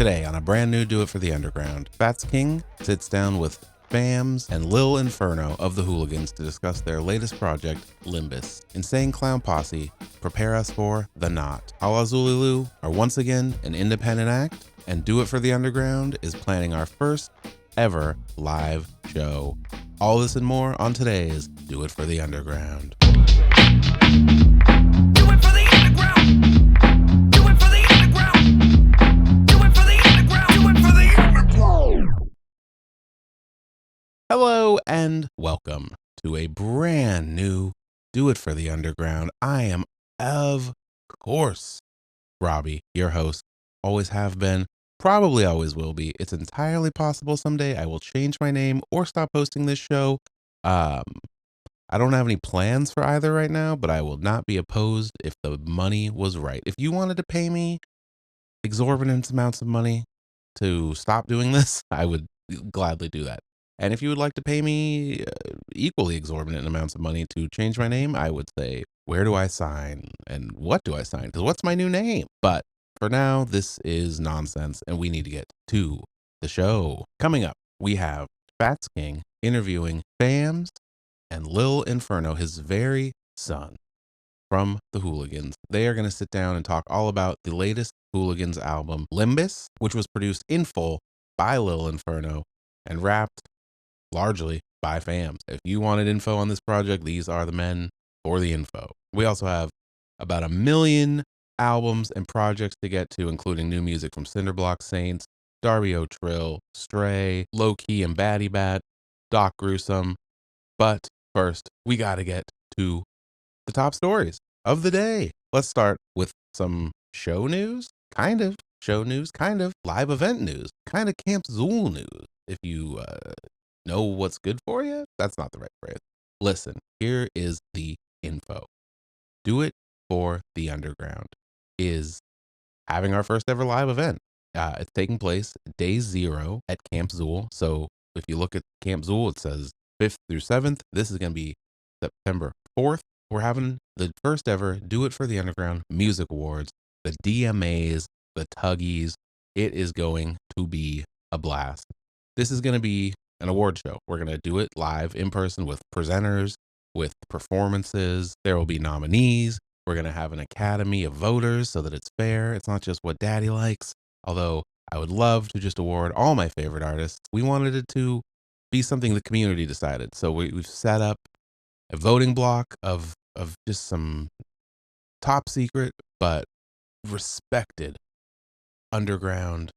Today on a brand new Do It for the Underground, Fatz King sits down with Famz and Lil Inpherno of the Hooligans to discuss their latest project, Limbus. Insane Clown Posse prepare us for The Knot. Alla Xul Elu are once again an independent act, and Do It for the Underground is planning our first ever live show. All this and more on today's Do It for the Underground. Hello and welcome to a brand new Do It for the Underground. I am, of course, Robbie, your host. Always have been, probably always will be. It's entirely possible someday I will change my name or stop hosting this show. I don't have any plans for either right now, but I will not be opposed if the money was right. If you wanted to pay me exorbitant amounts of money to stop doing this, I would gladly do that. And if you would like to pay me equally exorbitant amounts of money to change my name, I would say, where do I sign and what do I sign? Because what's my new name? But for now, this is nonsense and we need to get to the show. Coming up, we have Fatz King interviewing Famz and Lil Inpherno, his very son, from the Hooligans. They are going to sit down and talk all about the latest Hooligans album, Limbus, which was produced in full by Lil Inpherno and rapped largely by Famz. If you wanted info on this project, these are the men for the info. We also have about 1 million albums and projects to get to, including new music from Cinderblock Saints, Darby O'Trill, Stray, Low Key and Batty Bat, Doc Gruesome. But first, we got to get to the top stories of the day. Let's start with some show news, kind of show news, kind of live event news, kind of Camp Zool news. If you know what's good for you, that's not the right phrase. Listen, here is the info. Do It for the Underground is having our first ever live event. It's taking place day 0 at Camp Zool. So if you look at Camp Zool, it says 5th through 7th. This is going to be September 4th. We're having the first ever Do It for the Underground Music Awards, the DMAs, the Tuggies. It is going to be a blast. This is going to be an award show. We're going to do it live in person with presenters, with performances. There will be nominees. We're going to have an academy of voters so that it's fair. It's not just what daddy likes. Although I would love to just award all my favorite artists. We wanted it to be something the community decided. So we've set up a voting block of just some top secret but respected underground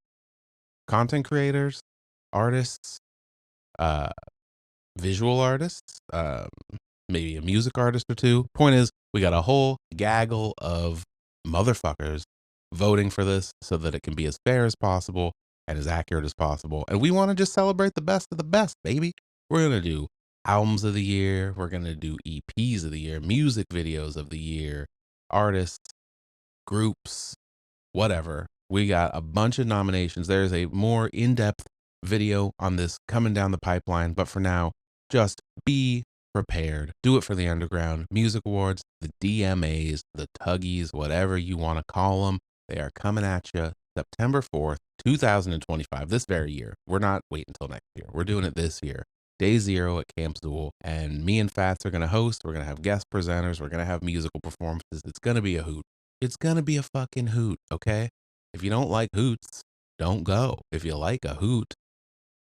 content creators, artists, visual artists, maybe a music artist or two. Point is, we got a whole gaggle of motherfuckers voting for this so that it can be as fair as possible and as accurate as possible. And we want to just celebrate the best of the best, baby. We're going to do albums of the year. We're going to do EPs of the year, music videos of the year, artists, groups, whatever. We got a bunch of nominations. There's a more in-depth video on this coming down the pipeline, but for now, just be prepared. Do It for the Underground Music Awards, the DMAs, the Tuggies, whatever you want to call them. They are coming at you September 4th, 2025, this very year. We're not waiting until next year. We're doing it this year. Day 0 at Camp Zool, and me and Fatz are going to host. We're going to have guest presenters. We're going to have musical performances. It's going to be a hoot. It's going to be a fucking hoot, okay? If you don't like hoots, don't go. If you like a hoot,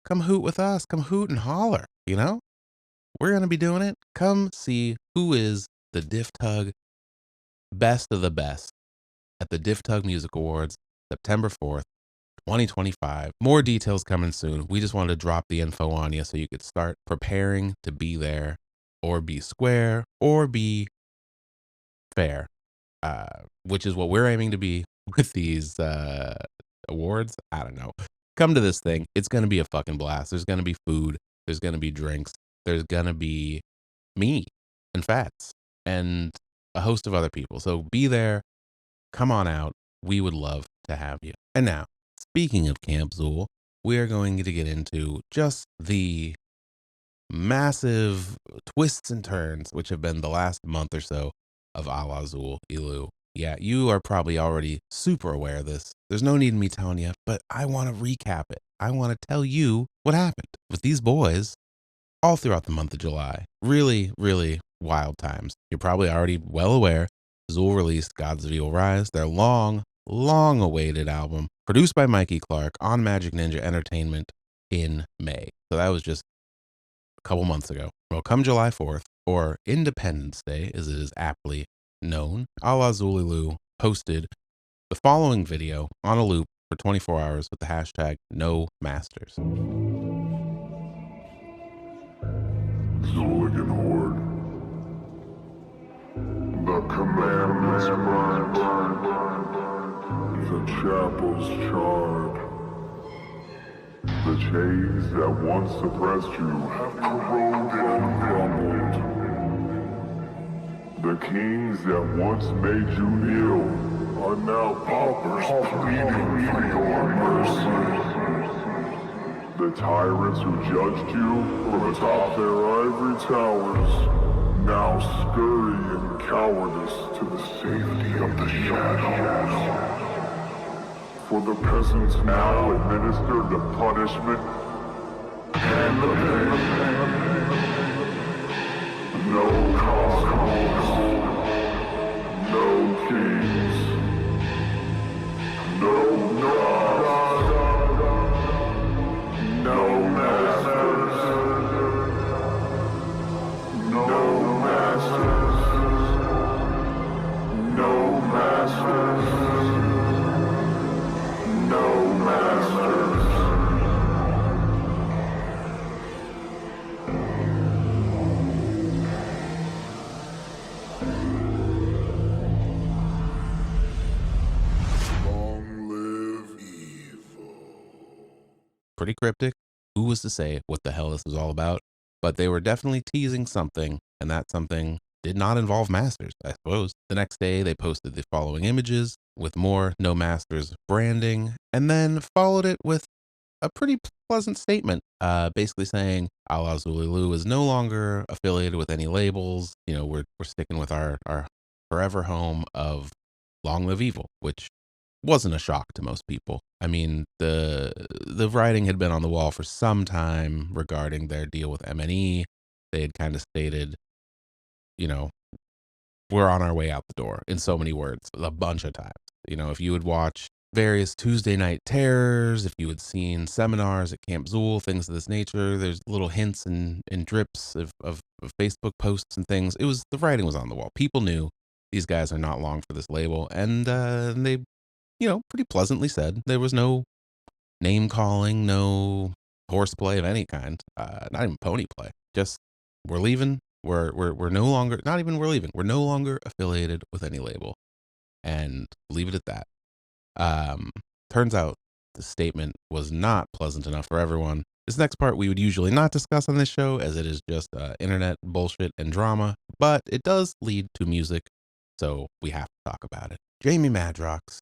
come hoot with us. Come hoot and holler, you know? We're going to be doing it. Come see who is the Diff Tug best of the best at the Diff Tug Music Awards, September 4th, 2025. More details coming soon. We just wanted to drop the info on you so you could start preparing to be there or be square or be fair, which is what we're aiming to be with these awards. I don't know. Come to this thing. It's going to be a fucking blast. There's going to be food. There's going to be drinks. There's going to be me and Fatz and a host of other people. So be there. Come on out. We would love to have you. And now, speaking of Camp Zool, we are going to get into just the massive twists and turns, which have been the last month or so of Alla Xul Elu. Yeah, you are probably already super aware of this. There's no need in me telling you, but I want to recap it. I want to tell you what happened with these boys all throughout the month of July. Really, really wild times. You're probably already well aware Zool released Gods of Evil Rise, their long awaited album, produced by Mikey Clark on Magic Ninja Entertainment in May. So that was just a couple months ago. Well, come July 4th, or Independence Day, as it is aptly known, Alla Xul Elu posted the following video on a loop for 24 hours with the hashtag #NoMasters. Hooligan Horde. The commandments burnt. The chapels charred. The chains that once suppressed you have corroded and crumbled. The kings that once made you kneel are now paupers pleading for your mercy. The tyrants who judged you from atop their ivory towers now scurry in cowardice to the safety of the shadows. For the peasants now administer the punishment and the pain. No cosmos, no kings, no gods, no masters, no masters, no masters, no masters. Long live evil. Pretty cryptic. Who was to say what the hell this was all about? But they were definitely teasing something, and that something did not involve masters, I suppose. The next day, they posted the following images with more No Masters branding, and then followed it with a pretty pleasant statement, basically saying Alla Xul Elu is no longer affiliated with any labels. You know, we're sticking with our forever home of Long Live Evil, which wasn't a shock to most people. I mean, the writing had been on the wall for some time regarding their deal with MNE. They had kind of stated, you know, we're on our way out the door in so many words, a bunch of times. You know, if you would watch various Tuesday Night Terrors, if you had seen seminars at Camp Zool, things of this nature, there's little hints and drips of Facebook posts and things. It was, the writing was on the wall. People knew these guys are not long for this label, and they, you know, pretty pleasantly said there was no name calling, no horseplay of any kind, not even pony play. Just, we're leaving. We're no longer, not even we're leaving. We're no longer affiliated with any label, and leave it at that. Turns out the statement was not pleasant enough for everyone. This next part we would usually not discuss on this show, as it is just internet bullshit and drama, but it does lead to music, so we have to talk about it. Jamie Madrox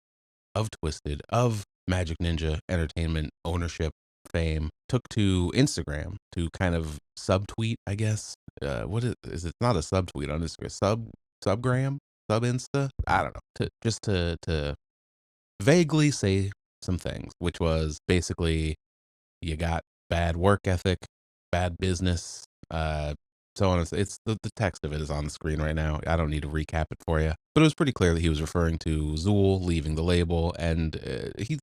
of Twisted, of Magic Ninja Entertainment ownership fame, took to Instagram to kind of subtweet, I guess. What is it? Not a subtweet on Instagram, subgram, sub Insta. I don't know. To vaguely say some things, which was basically, you got bad work ethic, bad business, so on. It's the text of it is on the screen right now. I don't need to recap it for you, but it was pretty clear that he was referring to Zool leaving the label, and he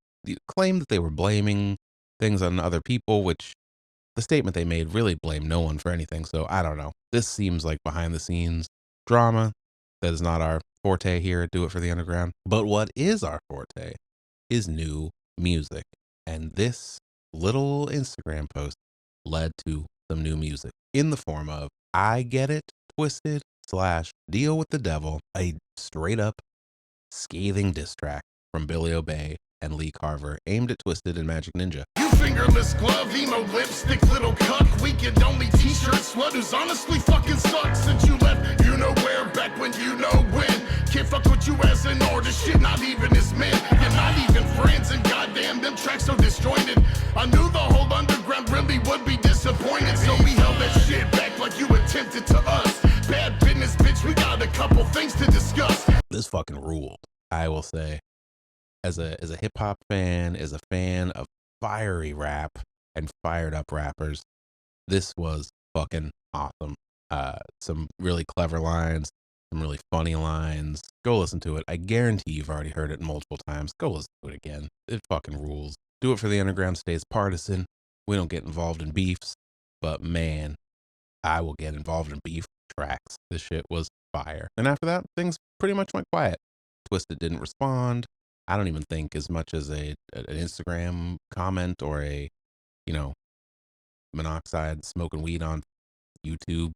claimed that they were blaming things on other people, which the statement they made really blamed no one for anything. So I don't know. This seems like behind the scenes drama. That is not our forte here at Do It for the Underground. But what is our forte is new music. And this little Instagram post led to some new music in the form of I Get It, Twisted / Deal with the Devil, a straight up scathing diss track from Billy Obey and Lee Carver aimed at Twisted and Magic Ninja. You fingerless glove, emo lipstick, little cuck, weekend only t-shirt slut who's honestly fucking sucks since you left you know where, back when you know when. Can't fuck with you as an artist, shit, not even as men. You're not even friends, and goddamn, them tracks so disjointed. I knew the whole underground really would be disappointed, so we held that shit back like you attempted to us. Bad business, bitch, we got a couple things to discuss. this fucking ruled. I will say, as a hip hop fan, as a fan of fiery rap and fired up rappers, this was fucking awesome. Some really clever lines, some really funny lines. Go listen to it. I guarantee you've already heard it multiple times. Go listen to it again. It fucking rules. Do It for the Underground stays partisan. We don't get involved in beefs, but man, I will get involved in beef tracks. This shit was fire. And after that, things pretty much went quiet. Twisted didn't respond. I don't even think as much as an Instagram comment or a, monoxide smoking weed on YouTube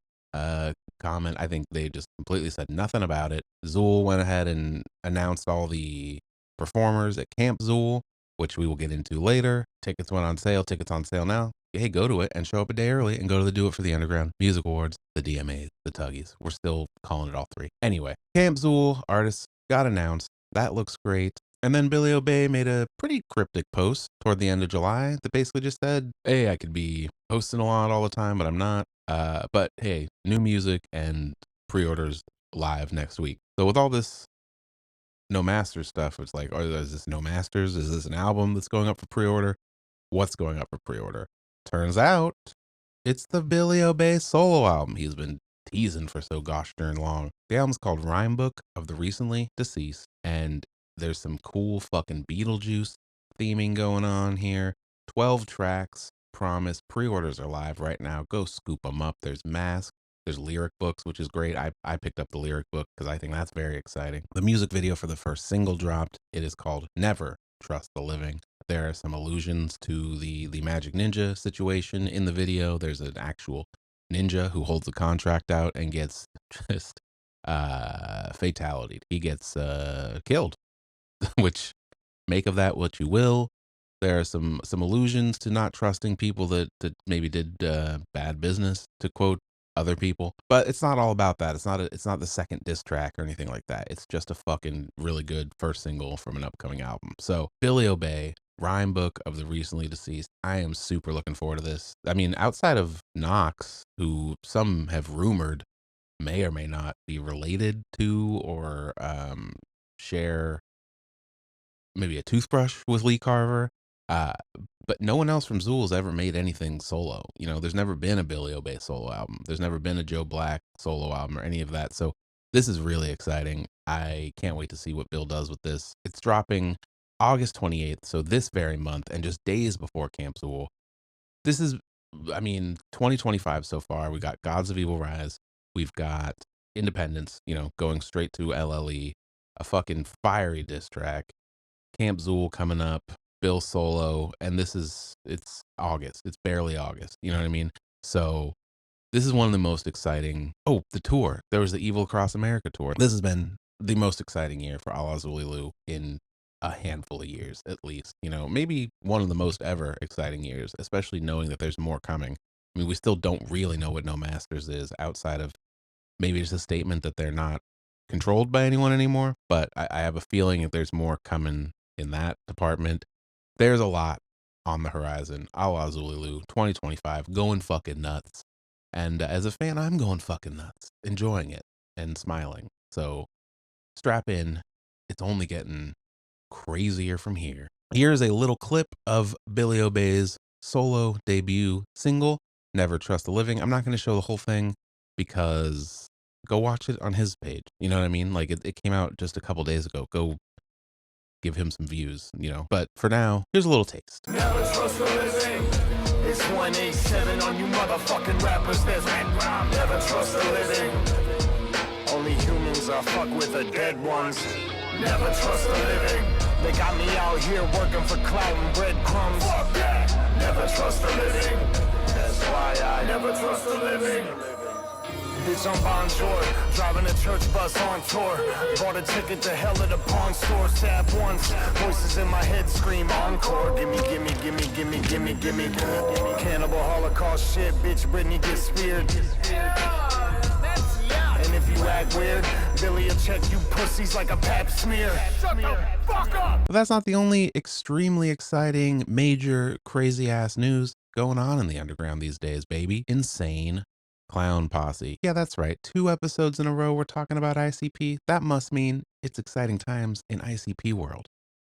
comment. I think they just completely said nothing about it. Zool went ahead and announced all the performers at Camp Zool, which we will get into later. Tickets went on sale. Tickets on sale now. Hey, go to it and show up a day early and go to the Do It for the Underground Music Awards, the DMAs, the Tuggies. We're still calling it all three. Anyway, Camp Zool artists got announced. That looks great. And then Billy Obey made a pretty cryptic post toward the end of July that basically just said, hey, I could be posting a lot all the time, but I'm not. But hey, new music and pre-orders live next week. So with all this No Masters stuff, it's like, oh, is this No Masters? Is this an album that's going up for pre-order? What's going up for pre-order? Turns out it's the Billy Obey solo album he's been teasing for so gosh darn long. The album's called Rhyme Book of the Recently Deceased, and there's some cool fucking Beetlejuice theming going on here. 12 tracks, promise. Pre-orders are live right now. Go scoop them up. There's masks. There's lyric books, which is great. I picked up the lyric book because I think that's very exciting. The music video for the first single dropped. It is called Never Trust the Living. There are some allusions to the Magic Ninja situation in the video. There's an actual ninja who holds the contract out and gets just fatality. He gets killed, which make of that what you will. There are some allusions to not trusting people that maybe did bad business, to quote other people. But it's not all about that. It's not the second diss track or anything like that. It's just a fucking really good first single from an upcoming album. So Billy Obey, Rhyme Book of the Recently Deceased. I am super looking forward to this. I mean, outside of Knox, who some have rumored may or may not be related to or share maybe a toothbrush with Lee Carver. But no one else from Zool has ever made anything solo. There's never been a Billy Obey solo album. There's never been a Joe Black solo album or any of that. So this is really exciting. I can't wait to see what Bill does with this. It's dropping August 28th, so this very month, and just days before Camp Zool. This is, 2025 so far. We got Gods of Evil Rise. We've got Independence, going straight to LLE. A fucking fiery diss track. Camp Zool coming up. Bill solo, and it's August. It's barely August. You know what I mean? So this is one of the most exciting. Oh, the tour. There was the Evil Across America tour. This has been the most exciting year for Alla Xul Elu in a handful of years, at least. Maybe one of the most ever exciting years, especially knowing that there's more coming. I mean, we still don't really know what No Masters is outside of maybe just a statement that they're not controlled by anyone anymore. But I have a feeling that there's more coming in that department. There's a lot on the horizon. Alla Xul Elu 2025, going fucking nuts. And as a fan, I'm going fucking nuts, enjoying it and smiling. So strap in. It's only getting crazier from here. Here's a little clip of Billy Obey's solo debut single, Never Trust the Living. I'm not going to show the whole thing because go watch it on his page. You know what I mean? Like it came out just a couple days ago. Go give him some views, But for now, here's a little taste. Never trust the living. It's 187 on you motherfucking rappers. There's never trust the living. Only humans are fuck with the dead ones. Never trust the living. They got me out here working for clout and breadcrumbs. Fuck that. Never trust the living. That's why I never trust the living. Bitch, I'm bonjour, driving a church bus on tour. Bought a ticket to hell at a pawn store. Stab once, voices in my head scream encore. Gimme, gimme, gimme, gimme, gimme, gimme, gimme. Cannibal Holocaust shit, bitch, Britney gets speared. And if you act weird, Billy will check you pussies like a pap smear. Shut the fuck up! But that's not the only extremely exciting, major, crazy-ass news going on in the underground these days, baby. Insane Clown Posse. Yeah, that's right. 2 episodes in a row we're talking about ICP. That must mean it's exciting times in ICP world.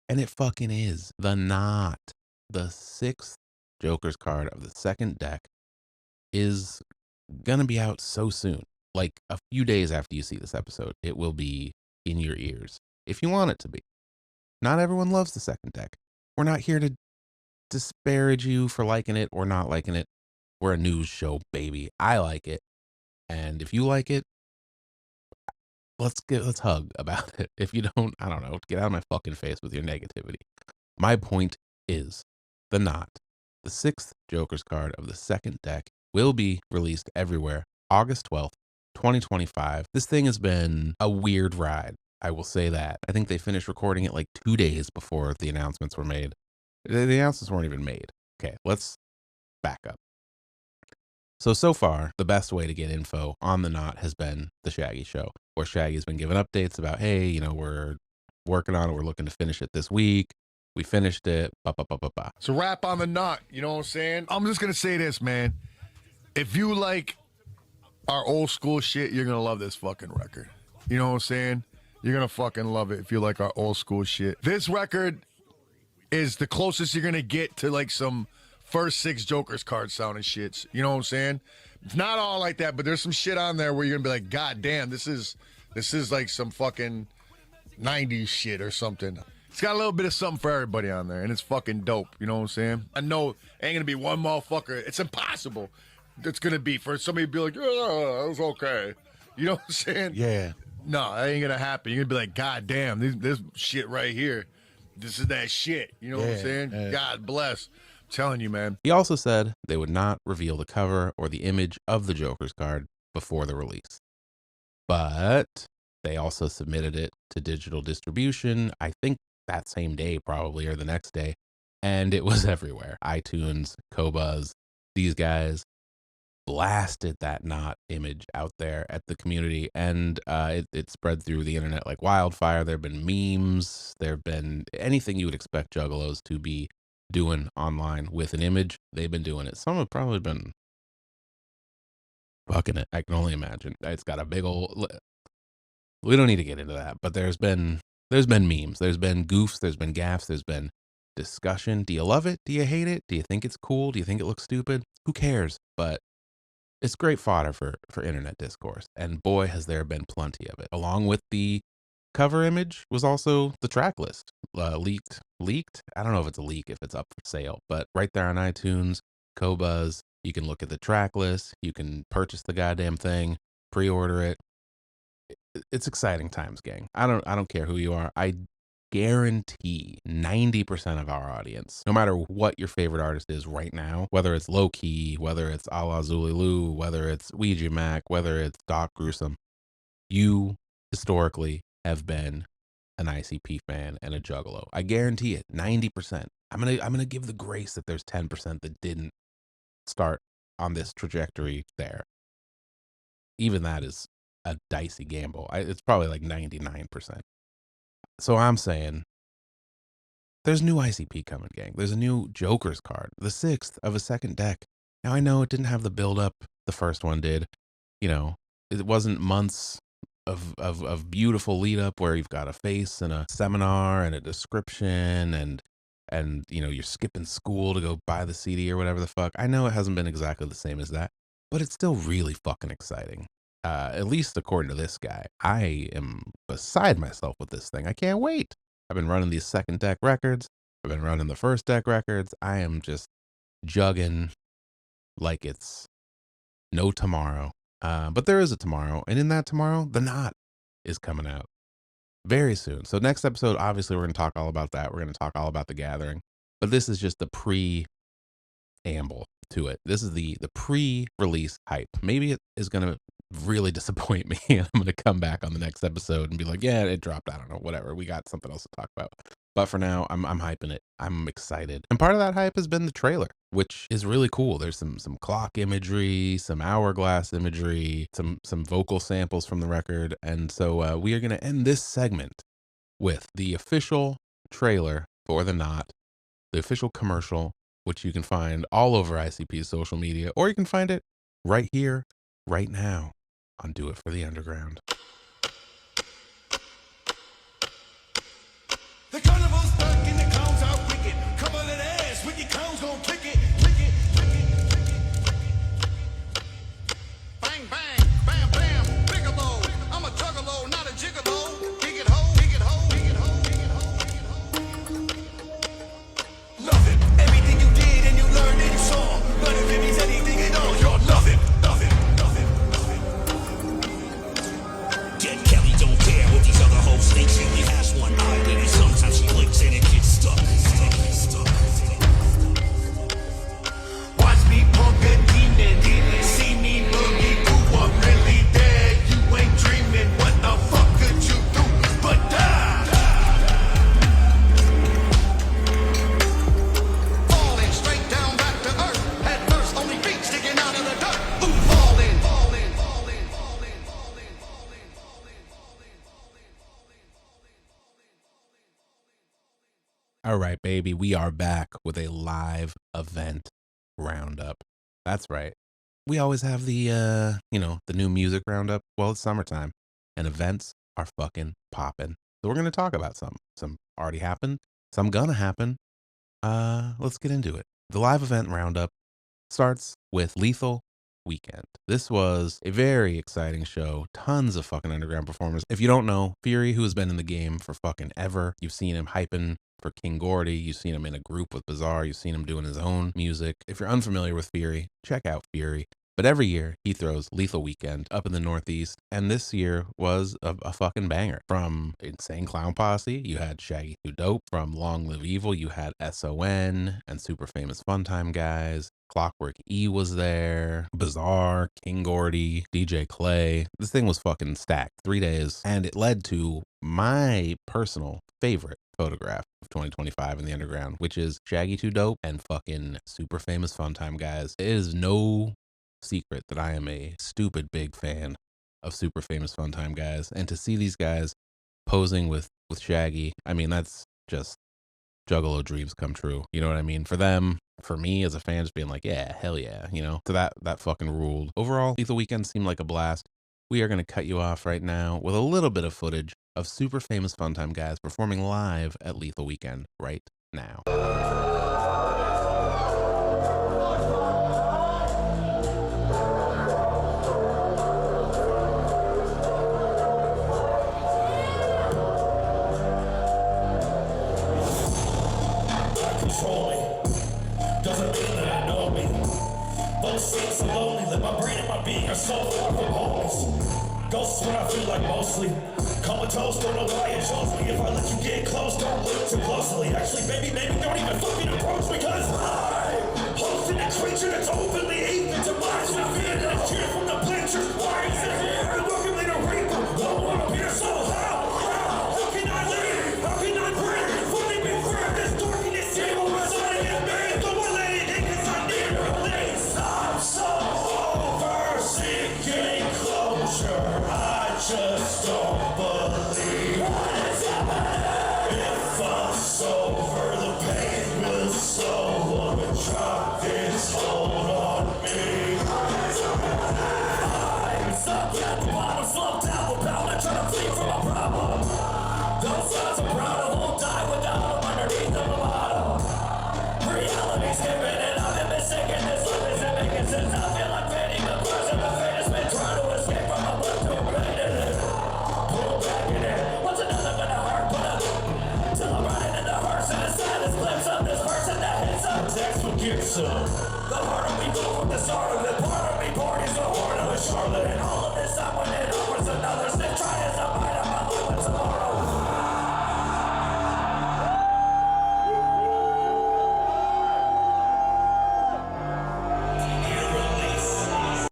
And it fucking is. The Knot, the 6th Joker's card of the 2nd deck, is gonna be out so soon. Like a few days after you see this episode, it will be in your ears if you want it to be. Not everyone loves the 2nd deck. We're not here to disparage you for liking it or not liking it. We're a news show, baby. I like it. And if you like it, let's hug about it. If you don't, I don't know, get out of my fucking face with your negativity. My point is, the Knot, the 6th Joker's card of the 2nd deck, will be released everywhere August 12th, 2025. This thing has been a weird ride. I will say that. I think they finished recording it like 2 days before the announcements were made. The announcements weren't even made. Okay, let's back up. So far, the best way to get info on the Knot has been the Shaggy Show, where Shaggy's been giving updates about, hey, you know, we're working on it. We're looking to finish it this week. We finished it. It's a wrap on the Knot. You know what I'm saying? I'm just going to say this, man. If you like our old school shit, you're going to love this fucking record. You know what I'm saying? You're going to fucking love it if you like our old school shit. This record is the closest you're going to get to like some first 6 Joker's card sounding shits. You know what I'm saying? It's not all like that, but there's some shit on there where you're going to be like, God damn, this is like some fucking 90s shit or something. It's got a little bit of something for everybody on there, and it's fucking dope. You know what I'm saying? I know ain't going to be one motherfucker. It's impossible. It's going to be for somebody to be like, yeah, that was okay. You know what I'm saying? Yeah. No, that ain't going to happen. You're going to be like, God damn, this shit right here. This is that shit. You know what I'm saying? Yeah. God bless. I'm telling you, man. He also said they would not reveal the cover or the image of the Joker's card before the release. But they also submitted it to digital distribution, I think that same day probably, or the next day, and it was everywhere. iTunes, Qobuz, these guys blasted that Knot image out there at the community, and it spread through the internet like wildfire. There have been memes, there have been anything you would expect juggalos to be doing online with an image. They've been doing it. Some have probably been fucking it. I can only imagine. It's got a big old, we don't need to get into that, but there's been memes, there's been goofs, there's been gaffes, there's been discussion. Do you love it? Do you hate it? Do you think it's cool? Do you think it looks stupid? Who cares? But it's great fodder for internet discourse, and boy, has there been plenty of it. Along with the cover image was also the track list, leaked. I don't know if it's a leak, if it's up for sale, but right there on iTunes, Qobuz, you can look at the track list, you can purchase the goddamn thing, pre-order it. It's exciting times, gang. I don't care who you are. I guarantee 90% of our audience, no matter what your favorite artist is right now, whether it's Low Key, whether it's Alla Xul Elu, whether it's Ouija Macc, whether it's Doc Gruesome, you historically have been an ICP fan and a juggalo. I guarantee it, 90%. I'm gonna give the grace that there's 10% that didn't start on this trajectory there. Even that is a dicey gamble. It's probably like 99%. So I'm saying there's new ICP coming, gang. There's a new Joker's card, the 6th of a 2nd deck. Now I know it didn't have the build up the first one did. You know, it wasn't months of beautiful lead up where you've got a face and a seminar and a description and you know, you're skipping school to go buy the CD or whatever the fuck. I know it hasn't been exactly the same as that, but it's still really fucking exciting. At least according to this guy. I am beside myself with this thing. I can't wait. I've been running these 2nd deck records. I've been running the 1st deck records. I am just jugging like it's no tomorrow. But there is a tomorrow. And in that tomorrow, the Knot is coming out very soon. So next episode, obviously, we're going to talk all about that. We're going to talk all about the gathering. But this is just the preamble to it. This is the pre-release hype. Maybe it is going to really disappoint me, and I'm going to come back on the next episode and be like, yeah, it dropped. I don't know, whatever. We got something else to talk about. But for now, I'm hyping it. I'm excited. And part of that hype has been the trailer, which is really cool. There's some clock imagery, some hourglass imagery, some vocal samples from the record. And so we are going to end this segment with the official trailer for The Knot, the official commercial, which you can find all over ICP's social media, or you can find it right here right now on Do It for the Underground. The carnival's dark and the clowns are wicked. Come on that ass, wicked clowns gon' kick it, kick it, kick it, kick it, kick it. Bang, bang, bam, bam, bigelow. I'm a juggalo, not a gigolo. Dig it ho, dig it ho, dig it ho, dig it ho, dig it ho. Nothing. Everything you did and you learned and you saw. But if it means anything at all, you're nothing, nothing, nothing, nothing. Dead Kelly don't care what these other hoes think. She only has one eye, baby. Sometimes she blinks and it gets stuck. Watch me punk a demon. See me boogie boo. I'm really there. You ain't dreaming. What the fuck could you do but die? Falling straight down back to earth. Head first, only feet sticking out of the dirt. Ooh, falling, falling, falling, falling, falling, falling, falling, falling, falling. All right, baby, we are back with a live event roundup. That's right. We always have the, the new music roundup. Well, it's summertime and events are fucking popping. So we're going to talk about some. Some already happened. Some gonna happen. Let's get into it. The live event roundup starts with Leathal Weekend. This was a very exciting show. Tons of fucking underground performers. If you don't know, Fury, who has been in the game for fucking ever, you've seen him hyping for King Gordy. You've seen him in a group with Bizarre. You've seen him doing his own music. If you're unfamiliar with Fury, check out Fury. But every year he throws Leathal Weekend up in the Northeast. And this year was a fucking banger. From Insane Clown Posse, you had Shaggy Too Dope. From Long Live Evil, you had SON and Super Famous Funtime Guys. Clockwork E was there, Bizarre, King Gordy, DJ Clay. This thing was fucking stacked. 3 days. And it led to my personal favorite photograph of 2025 in the underground, which is Shaggy Too Dope and fucking Super Famous Funtime Guys. It is no secret that I am a stupid big fan of Super Famous Funtime Guys. And to see these guys posing with Shaggy, I mean, that's just Juggalo dreams come true. You know what I mean? For them, for me as a fan, just being like, yeah, hell yeah, So that fucking ruled. Overall, Leathal Weekend seemed like a blast. We are going to cut you off right now with a little bit of footage of Super Famous Funtime Guys performing live at Leathal Weekend right now. Control me. Doesn't mean that I know me. But it seems so lonely that my brain and my being are so far from homeless. Ghosts when I feel like mostly comatose, don't know why it shows me. If I let you get close, don't look too closely. Actually, maybe don't even fucking approach me, cause I'm hosting a creature that's openly eating demise. And I'm feeling a cheer from the bleachers. Why is it here? Looking like a reaper. Don't wanna be so how can I live? How can I breathe? Fully be free. This darkness evil residing in me. The one lady think is I need release. I'm so over seeking closure. I just don't believe what is happening. If I'm sober, the pain will slow. But drop this hold on me. I'm stuck at the bottom, slumped down, bound and trying to flee from a problem. Those thoughts are proud of won't die without them underneath the bottom. Reality's given and I've been mistaken. This life isn't making sense. I feel like fading. The person of fate has been trying to escape from a blood to rain in it. Pull back in it. What's another gonna hurt? Put up till I'm running in the hearse and the saddest glimpse of this person that hits up. Text will get some. The heart of me blew from the start of it. Part of me parties the horn of a Charlotte. And all of this time when it offers another stick. Try as I might, I'm not living tomorrow.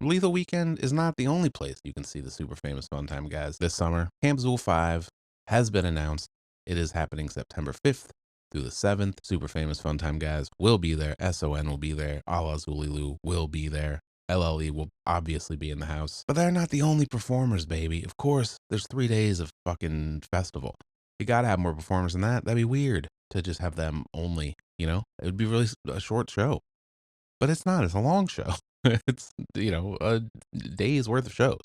Leathal Weekend is not the only place you can see the Super Famous Funtime Guys this summer. Camp Zool 5 has been announced. It is happening September 5th through the 7th. Super Famous Funtime Guys will be there. SON will be there. Alla Xul Elu will be there. LLE will obviously be in the house. But they're not the only performers, baby. Of course, there's 3 days of fucking festival. You gotta have more performers than that. That'd be weird to just have them only, It would be really a short show. But it's not. It's a long show. It's, you know, a day's worth of shows.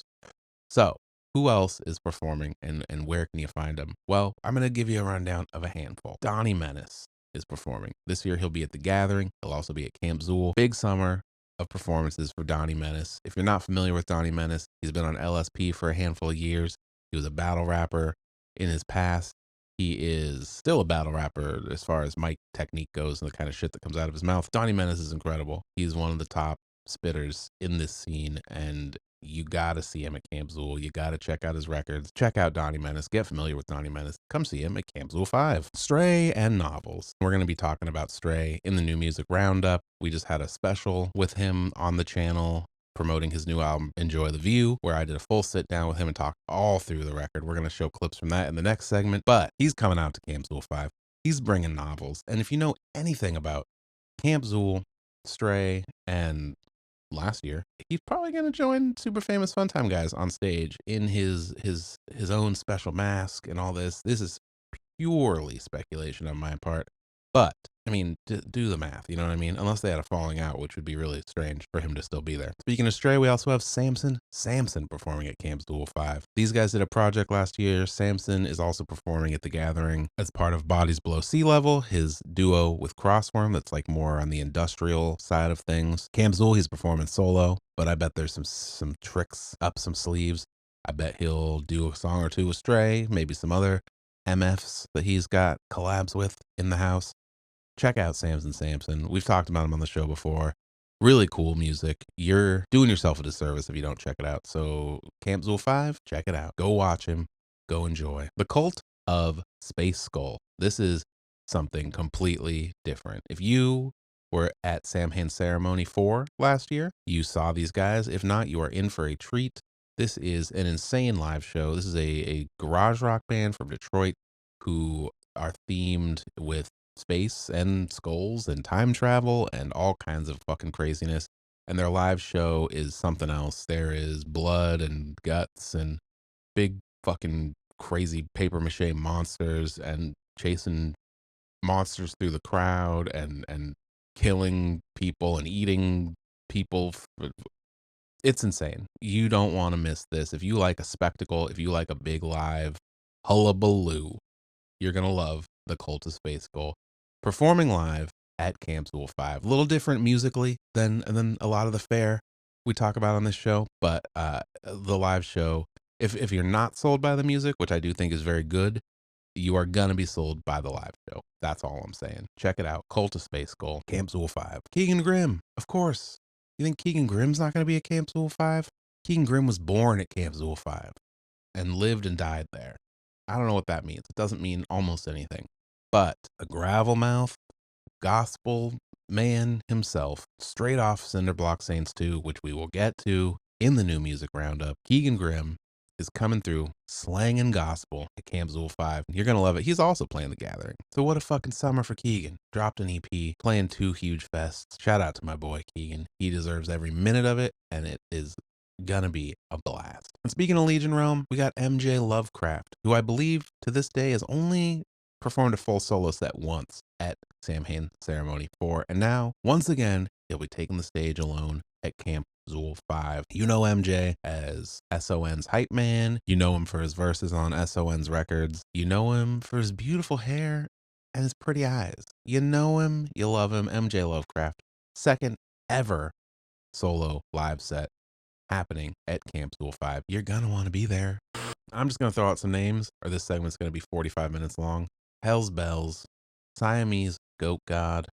So, who else is performing and where can you find them? Well, I'm going to give you a rundown of a handful. Donnie Menace is performing. This year he'll be at The Gathering. He'll also be at Camp Zool. Big summer of performances for Donnie Menace. If you're not familiar with Donnie Menace, he's been on LSP for a handful of years. He was a battle rapper in his past. He is still a battle rapper as far as mic technique goes and the kind of shit that comes out of his mouth. Donnie Menace is incredible. He's one of the top spitters in this scene, and you gotta see him at Camp Zool. You gotta check out his records. Check out Donnie Menace. Get familiar with Donnie Menace. Come see him at Camp Zool 5. Stray and novels. We're gonna be talking about Stray in the New Music Roundup. We just had a special with him on the channel promoting his new album, Enjoy the View, where I did a full sit down with him and talked all through the record. We're gonna show clips from that in the next segment, but he's coming out to Camp Zool 5. He's bringing novels. And if you know anything about Camp Zool, Stray, and last year, he's probably going to join Super Famous Funtime Guys on stage in his own special mask and all this. This is purely speculation on my part, but I mean, do the math, you know what I mean? Unless they had a falling out, which would be really strange for him to still be there. Speaking of Stray, we also have Samson performing at Camp Zool 5. These guys did a project last year. Samson is also performing at The Gathering as part of Bodies Below Sea Level, his duo with Crossworm that's like more on the industrial side of things. Camp Zool, he's performing solo, but I bet there's some tricks up some sleeves. I bet he'll do a song or two with Stray, maybe some other MFs that he's got collabs with in the house. Check out Samson. We've talked about him on the show before. Really cool music. You're doing yourself a disservice if you don't check it out. So Camp Zool 5, check it out. Go watch him. Go enjoy. The Cult of Space Skull. This is something completely different. If you were at Samhain Ceremony 4 last year, you saw these guys. If not, you are in for a treat. This is an insane live show. This is a garage rock band from Detroit who are themed with space and skulls and time travel and all kinds of fucking craziness. And their live show is something else. There is blood and guts and big fucking crazy paper mache monsters and chasing monsters through the crowd and killing people and eating people. It's insane. You don't want to miss this. If you like a spectacle, if you like a big live hullabaloo, you're going to love the Cult of Space Skull performing live at Camp Zool 5. A little different musically than a lot of the fare we talk about on this show, but the live show, if you're not sold by the music, which I do think is very good, you are going to be sold by the live show. That's all I'm saying. Check it out. Cult of Space Skull, Camp Zool 5. Keegan Grimm, of course. You think Keegan Grimm's not going to be at Camp Zool 5? Keegan Grimm was born at Camp Zool 5 and lived and died there. I don't know what that means. It doesn't mean almost anything. But the Gravelmouth, gospel man himself, straight off Cinderblock Saints 2, which we will get to in the New Music Roundup, Keegan Grimm is coming through slanging gospel at Camp Zool 5. You're going to love it. He's also playing The Gathering. So what a fucking summer for Keegan. Dropped an EP, playing 2 huge fests. Shout out to my boy Keegan. He deserves every minute of it, and it is gonna be a blast. And speaking of Legion Realm, we got MJ Lovecraft, who I believe to this day has only performed a full solo set once at Samhain Ceremony 4, and now, once again, he'll be taking the stage alone at Camp Zool 5. You know MJ as SON's hype man. You know him for his verses on SON's records. You know him for his beautiful hair and his pretty eyes. You know him, you love him. MJ Lovecraft, second ever solo live set happening at Camp Zool 5. You're gonna want to be there. I'm just gonna throw out some names, or this segment's gonna be 45 minutes long. Hell's Bells, Siamese Goat God,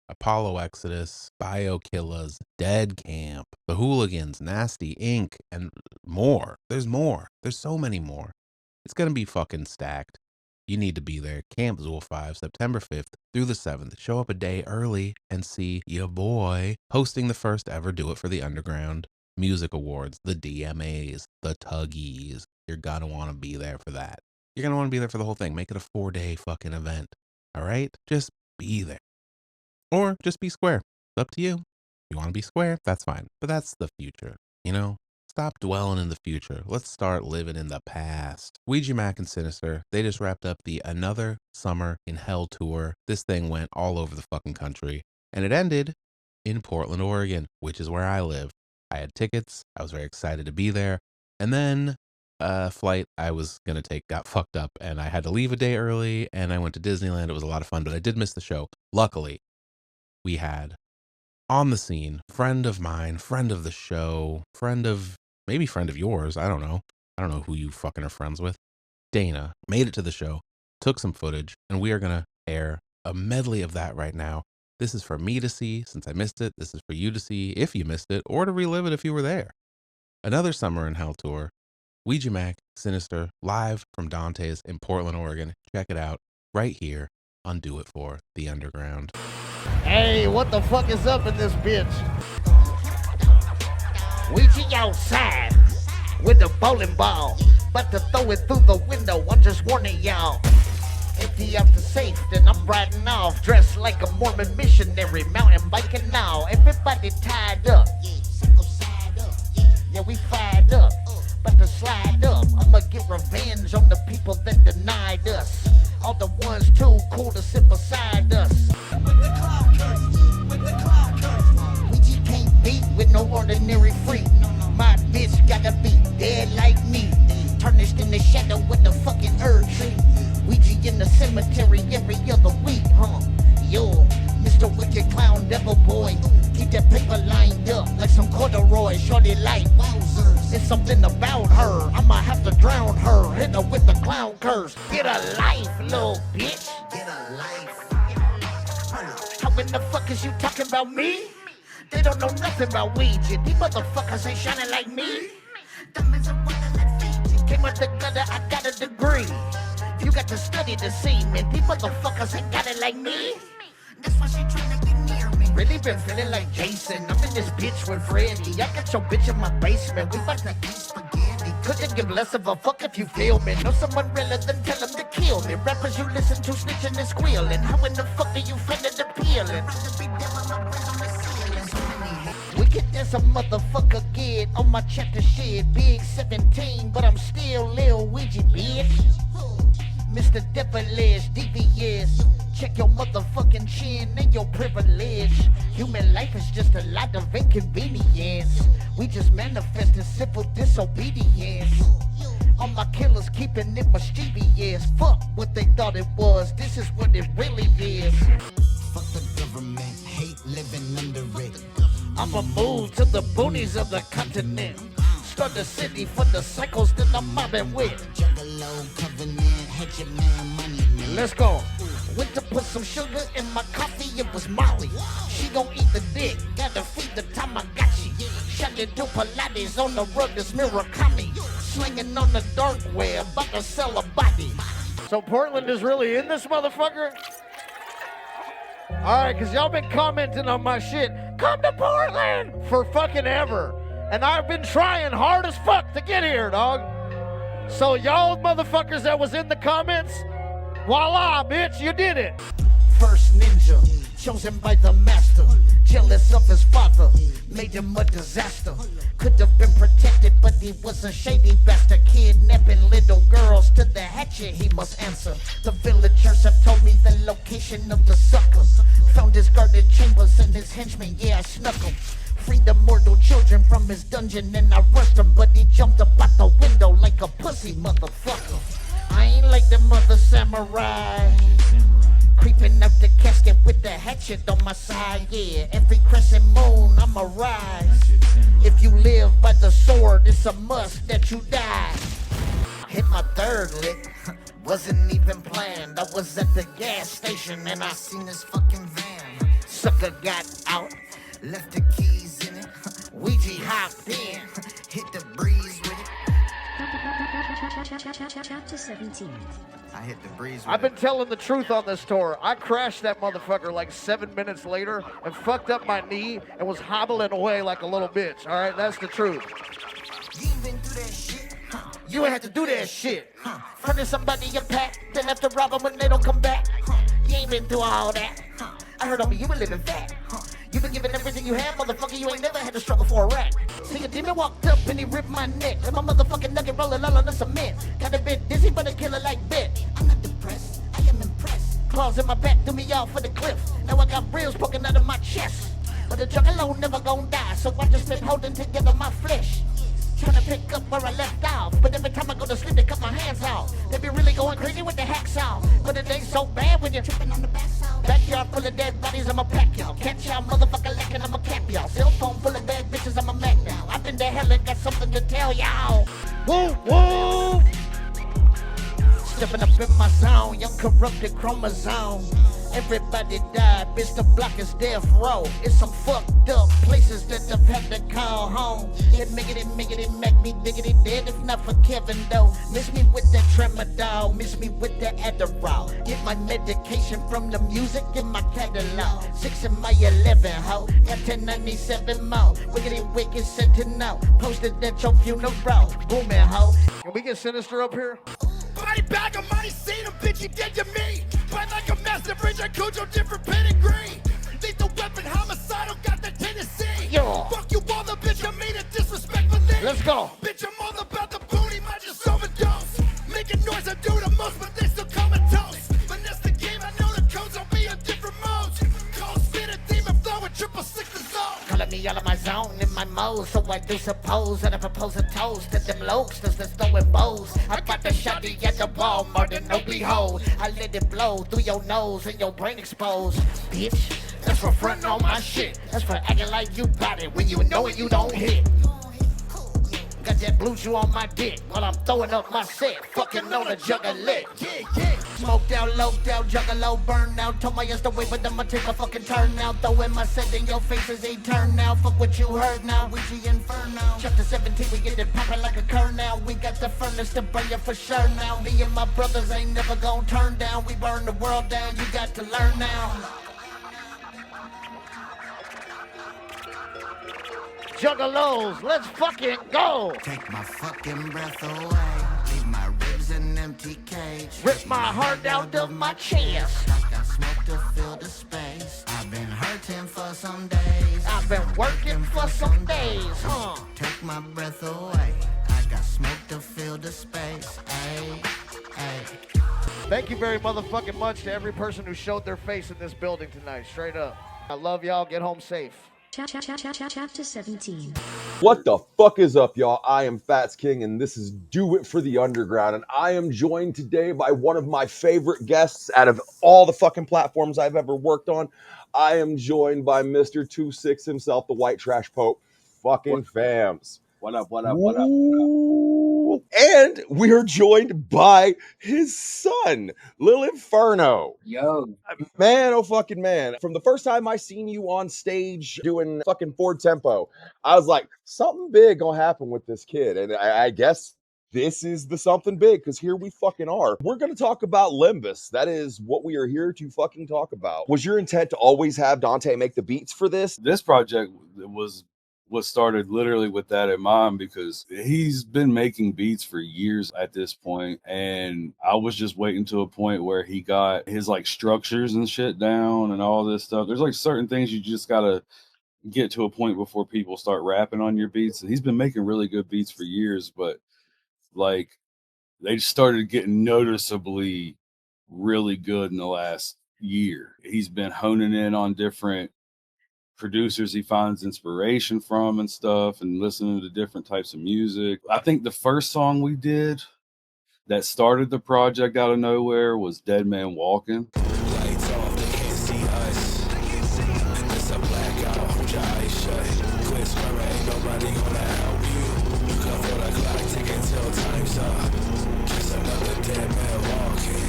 Apollo Exodus, Biokillers, Dead Camp, The Hooligans, Nasty Inc., and more. There's more. There's so many more. It's gonna be fucking stacked. You need to be there. Camp Zool 5, September 5th through the 7th. Show up a day early and see your boy hosting the first ever Do It for the Underground Music Awards, the DMAs, the Tuggies. You're gonna want to be there for that. You're gonna want to be there for the whole thing. Make it a 4-day fucking event. All right? Just be there. Or just be square. It's up to you. If you want to be square, that's fine. But that's the future, you know? Stop dwelling in the future. Let's start living in the past. Ouija Macc and Sinister, they just wrapped up the Another Summer in Hell tour. This thing went all over the fucking country. And it ended in Portland, Oregon, which is where I live. I had tickets. I was very excited to be there. And then a flight I was going to take got fucked up and I had to leave a day early and I went to Disneyland. It was a lot of fun, but I did miss the show. Luckily, we had on the scene, friend of mine, friend of the show, maybe friend of yours. I don't know. I don't know who you fucking are friends with. Dana made it to the show, took some footage, and we are going to air a medley of that right now. This is for me to see since I missed it. This is for you to see if you missed it, or to relive it if you were there. Another Summer in Hell tour. Ouija Macc, Sinister, live from Dante's in Portland, Oregon. Check it out right here on Do It For The Underground. Hey, what the fuck is up in this bitch? Ouija outside with the bowling ball, but to throw it through the window. I'm just warning y'all. Empty out the safe, then I'm riding off, dressed like a Mormon missionary, mountain biking now. Everybody tied up. Yeah, we fired up, but to slide up. I'ma get revenge on the people that denied us. All the ones too cool to sit beside us. We just can't beat with no ordinary freak. My bitch gotta be dead like me, tarnished in the shadow with the fucking herb tree. Ouija in the cemetery every other week, huh? Yo, Mr. Wicked Clown Devil Boy, keep that paper lined up like some corduroy. Shorty like wowzers, it's something about her. I'ma have to drown her, hit her with the clown curse. Get a life, little bitch. Get a life. How in the fuck is you talking about me? They don't know nothing about Ouija. These motherfuckers ain't shining like me. Came out the gutter, I got a degree. You got to study to see, man. These motherfuckers ain't got it like me. That's why she trying to get near me. Really been feeling like Jason. I'm in this bitch with Freddy. I got your bitch in my basement. We about to eat spaghetti. Couldn't give less of a fuck if you feel me. Know someone realer than tell them to kill me. Rappers you listen to snitching and squealing. How in the fuck do you find it appealing? Wicked as a motherfucker get on my chapter shit. Big 17, but I'm still Lil Ouija, bitch. Mr. Devilish, devious. Check your motherfucking chin and your privilege. Human life is just a lot of inconvenience. We just manifesting simple disobedience. All my killers keeping it mischievous. Fuck what they thought it was. This is what it really is. Fuck the government, hate living under it. I'ma move to the boonies of the continent. Start the city for the cycles that I'm mobbing with. Juggalo, covenant, hit your man, money, man. Let's go. Went to put some sugar in my coffee, it was Molly. She gon' eat the dick, gotta feed the Tamagotchi. Shot it to Pilates on the rug, this Murakami. Slinging on the dark web, about to sell a body. So Portland is really in this motherfucker? Alright, cause y'all been commenting on my shit. Come to Portland! For fucking ever. And I've been trying hard as fuck to get here, dog. So y'all motherfuckers that was in the comments, voila, bitch, you did it. First ninja, chosen by the master. Jealous of his father, made him a disaster. Could have been protected, but he was a shady bastard. Kidnapping little girls to the hatchet, he must answer. The villagers have told me the location of the suckers. Found his guarded chambers and his henchmen, yeah, I snuck him. Freed the mortal children from his dungeon and I rushed him, but he jumped up out the window like a pussy motherfucker. I ain't like the mother samurai, creeping up the casket with the hatchet on my side, yeah. Every crescent moon I'ma rise. If you live by the sword, it's a must that you die. Hit my third lick, wasn't even planned. I was at the gas station and I seen this fucking van. Sucker got out, left the keys in it. Ouija hopped in, hit the breeze with it. Chapter 17. I hit the breeze with I've been it. telling the truth on this tour. I crashed that motherfucker like 7 minutes later and fucked up my knee and was hobbling away like a little bitch. All right, that's the truth. You ain't been through that shit, huh? You ain't had to do that shit. Furnish somebody your pack, then have to rob them when they don't come back. You ain't been through all that. I heard on me you been living fat. You been giving everything you had, motherfucker. You ain't never had to struggle for a rat. See, a demon walked up and he ripped my neck. And my motherfucking nugget rolling all on the cement. Got a bit dizzy, but a killer like Bet. I'm not depressed, I am impressed. Claws in my back threw me off for the cliff. Now I got rails poking out of my chest. But the juggalo never gon' die, so I just been holding together my flesh. Trying to pick up where I left off, but every time I go to sleep, they cut my hands off. They be really going crazy with the hacksaw, but it ain't so bad when you're tripping on the backsaw. Backyard full of dead bodies, I'ma pack y'all. Catch y'all, motherfucker lacking, I'ma cap y'all. Cell phone full of bad bitches, I'm a Mac now. I've been to hell and got something to tell y'all. Woo, woo! Stepping up in my zone, young corrupted chromosome. Everybody died, bitch, the block is death row. It's some fucked up places that I've had to call home. It make me diggity dead if not for Kevin though. Miss me with that tramadol, miss me with that Adderall. Get my medication from the music in my catalog. 6 in my 11, ho, got 1097 more. Wickedy wicked sentinel, posted at your funeral. Booming, ho. Can we get Sinister up here? Body bag, I might seen him, bitch, he dead to me. Fight like a massive rage, I Cujo, different pedigree. Lethal weapon, homicidal, got the Tennessee. Yo. Fuck you all the bitch, I mean it disrespectfully. Let's go. Bitch, I'm all about the booty, might just overdose. Making noise, I do the most, but they still comatose. But that's the game, I know the codes, I'll be in different modes. Cold spin a demon flow with 666 the zone. Calling me out of my zone, in my mode, so I do suppose that I propose a toast to them lobsters that's throwing bows. I got the shotty at the wall, more than no behold. I let it blow through your nose and your brain exposed. Bitch, that's for frontin' on my shit. That's for acting like you got it when you know it, you don't hit. Got that blue chew on my dick while I'm throwing up my set. Fucking on a juggalit. Yeah. Smoked out, loped out, juggalo, burned out. Told my ass to wait, but I'ma take a fucking turn now. Throwing my set in your faces, ain't turn now. Fuck what you heard now, Ouija Inferno. Chapter 17, we get it poppin' like a curn now. We got the furnace to burn you for sure now. Me and my brothers ain't never gonna turn down. We burn the world down, you got to learn now. Juggalos, let's fucking go! Take my fucking breath away. Leave my ribs an empty cage. Rip my heart out of my chest. I got smoke to fill the space. I've been hurting for some days. I've been working for some days, huh? Take my breath away. I got smoke to fill the space. Ay, ay. Thank you very motherfucking much to every person who showed their face in this building tonight, straight up. I love y'all, get home safe. Chapter 17. What the fuck is up, y'all? I am Fatz King, and this is Do It for the Underground, and I am joined today by one of my favorite guests out of all the fucking platforms I've ever worked on. I am joined by Mr. 26 himself, the White Trash Pope, fucking Famz. What up, what up, what up? Ooh. And we are joined by his son, Lil Inpherno. Yo. Man, oh fucking man. From the first time I seen you on stage doing fucking Ford Tempo, I was like, something big gonna happen with this kid. And I guess this is the something big, because here we fucking are. We're gonna talk about Limbus. That is what we are here to fucking talk about. Was your intent to always have Dante make the beats for this? This project was started literally with that in mind, because he's been making beats for years at this point, and I was just waiting to a point where he got his like structures and shit down and all this stuff. There's like certain things you just gotta get to a point before people start rapping on your beats, and he's been making really good beats for years, but like they started getting noticeably really good in the last year. He's been honing in on different producers he finds inspiration from and stuff, and listening to different types of music. I think the first song we did that started the project out of nowhere was Dead Man Walking. Lights off, they can't see us. And it's a blackout, hold your eyes shut. Quit screaming, ain't nobody gonna help you. You come for the clock, ticking till time's up. Just another dead man walking.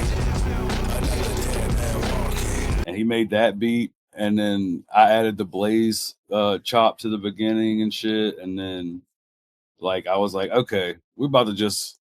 Another dead man walking. And he made that beat. And then I added the Blaze chop to the beginning and shit. And then like I was like, okay, we're about to just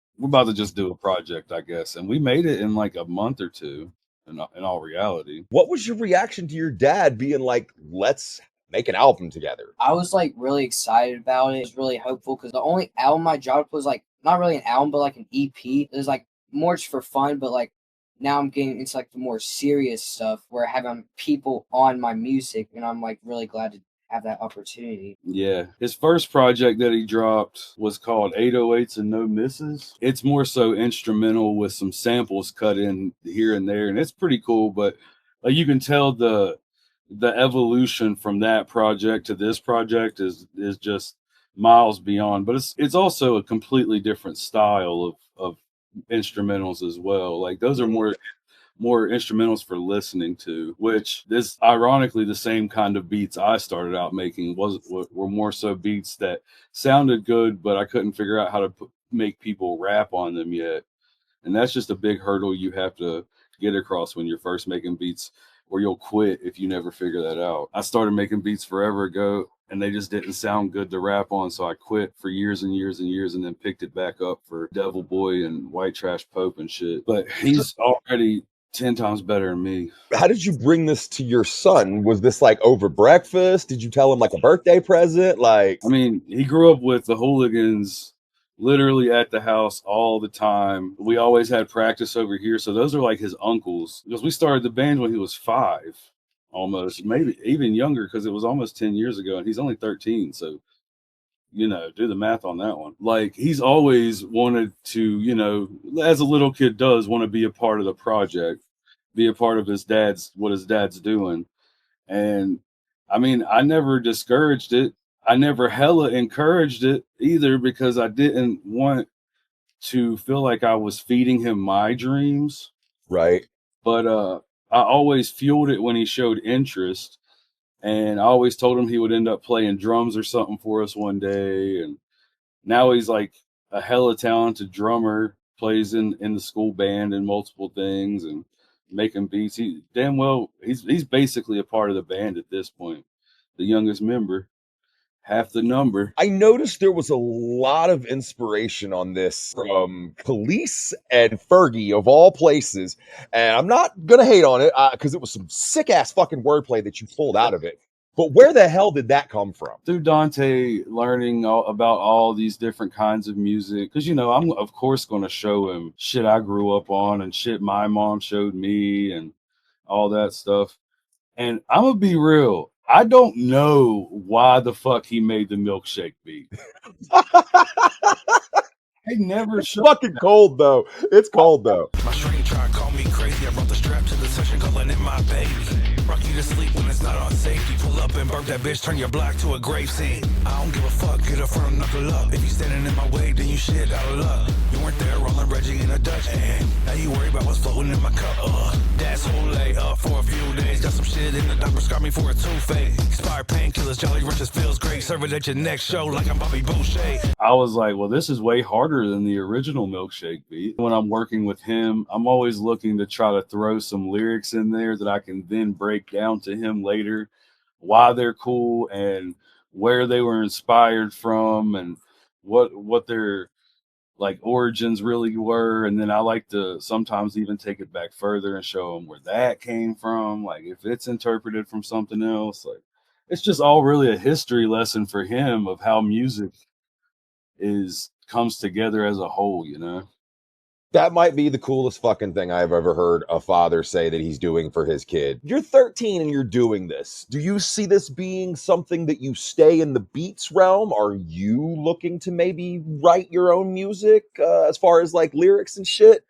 do a project, I guess. And we made it in like a month or two, in all reality. What was your reaction to your dad being like, let's make an album together? I was like really excited about it. I was really hopeful, because the only album I dropped was like not really an album, but like an EP. It was like more just for fun, but like now I'm getting into like the more serious stuff where I have people on my music, and I'm like really glad to have that opportunity. Yeah. His first project that he dropped was called 808s and No Misses. It's more so instrumental with some samples cut in here and there, and it's pretty cool, but like you can tell the the evolution from that project to this project is just miles beyond. But it's also a completely different style of instrumentals as well. Like those are more instrumentals for listening to, which is ironically the same kind of beats I started out making were more so beats that sounded good, but I couldn't figure out how to make people rap on them yet. And that's just a big hurdle you have to get across when you're first making beats, or you'll quit if you never figure that out. I started making beats forever ago and they just didn't sound good to rap on, so I quit for years and years and years and then picked it back up for Devil Boy and White Trash Pope and shit. But he's already 10 times better than me. How did you bring this to your son? Was this like over breakfast? Did you tell him like a birthday present? Like, I mean, he grew up with the Hooligans literally at the house all the time. We always had practice over here. So those are like his uncles, because we started the band when he was 5, almost, maybe even younger, because it was almost 10 years ago and he's only 13. So, you know, do the math on that one. Like, he's always wanted to, you know, as a little kid does, want to be a part of the project, be a part of what his dad's doing. And I mean, I never discouraged it. I never hella encouraged it either, because I didn't want to feel like I was feeding him my dreams. Right. But I always fueled it when he showed interest. And I always told him he would end up playing drums or something for us one day. And now he's like a hella talented drummer, plays in the school band and multiple things and making beats. He's basically a part of the band at this point. The youngest member, half the number. I noticed there was a lot of inspiration on this from Police and Fergie, of all places. And I'm not going to hate on it because it was some sick ass fucking wordplay that you pulled out of it. But where the hell did that come from? Through Dante learning about all these different kinds of music. Because, you know, I'm, of course, going to show him shit I grew up on and shit my mom showed me and all that stuff. And I'm going to be real. I don't know why the fuck he made the milkshake beat. I never It's fucking cold, though. It's cold, though. My shrink tried to call me crazy. I brought the strap to the session, calling it my baby. Rock you to sleep when it's not on safety. Pull up and burp that bitch, turn your block to a grave scene. I don't give a fuck, get up front, knuckle up. If you standing in my way, then you shit out of luck. You weren't there rolling Reggie in a Dutch, and now you worry about what's floating in my cup. That's Hole up for a few days. Got some shit in the doc, prescribed me for a toothache. Expired painkillers, Jolly Ranchers feels great. Serve it at your next show like I'm Bobby Boucher. I was like, well, this is way harder than the original milkshake beat. When I'm working with him, I'm always looking to try to throw some lyrics in there that I can then break down to him later, why they're cool and where they were inspired from and what their like origins really were. And then I like to sometimes even take it back further and show them where that came from. Like if it's interpreted from something else, like it's just all really a history lesson for him of how music comes together as a whole, you know? That might be the coolest fucking thing I've ever heard a father say that he's doing for his kid. You're 13 and you're doing this. Do you see this being something that you stay in the beats realm? Are you looking to maybe write your own music as far as like lyrics and shit?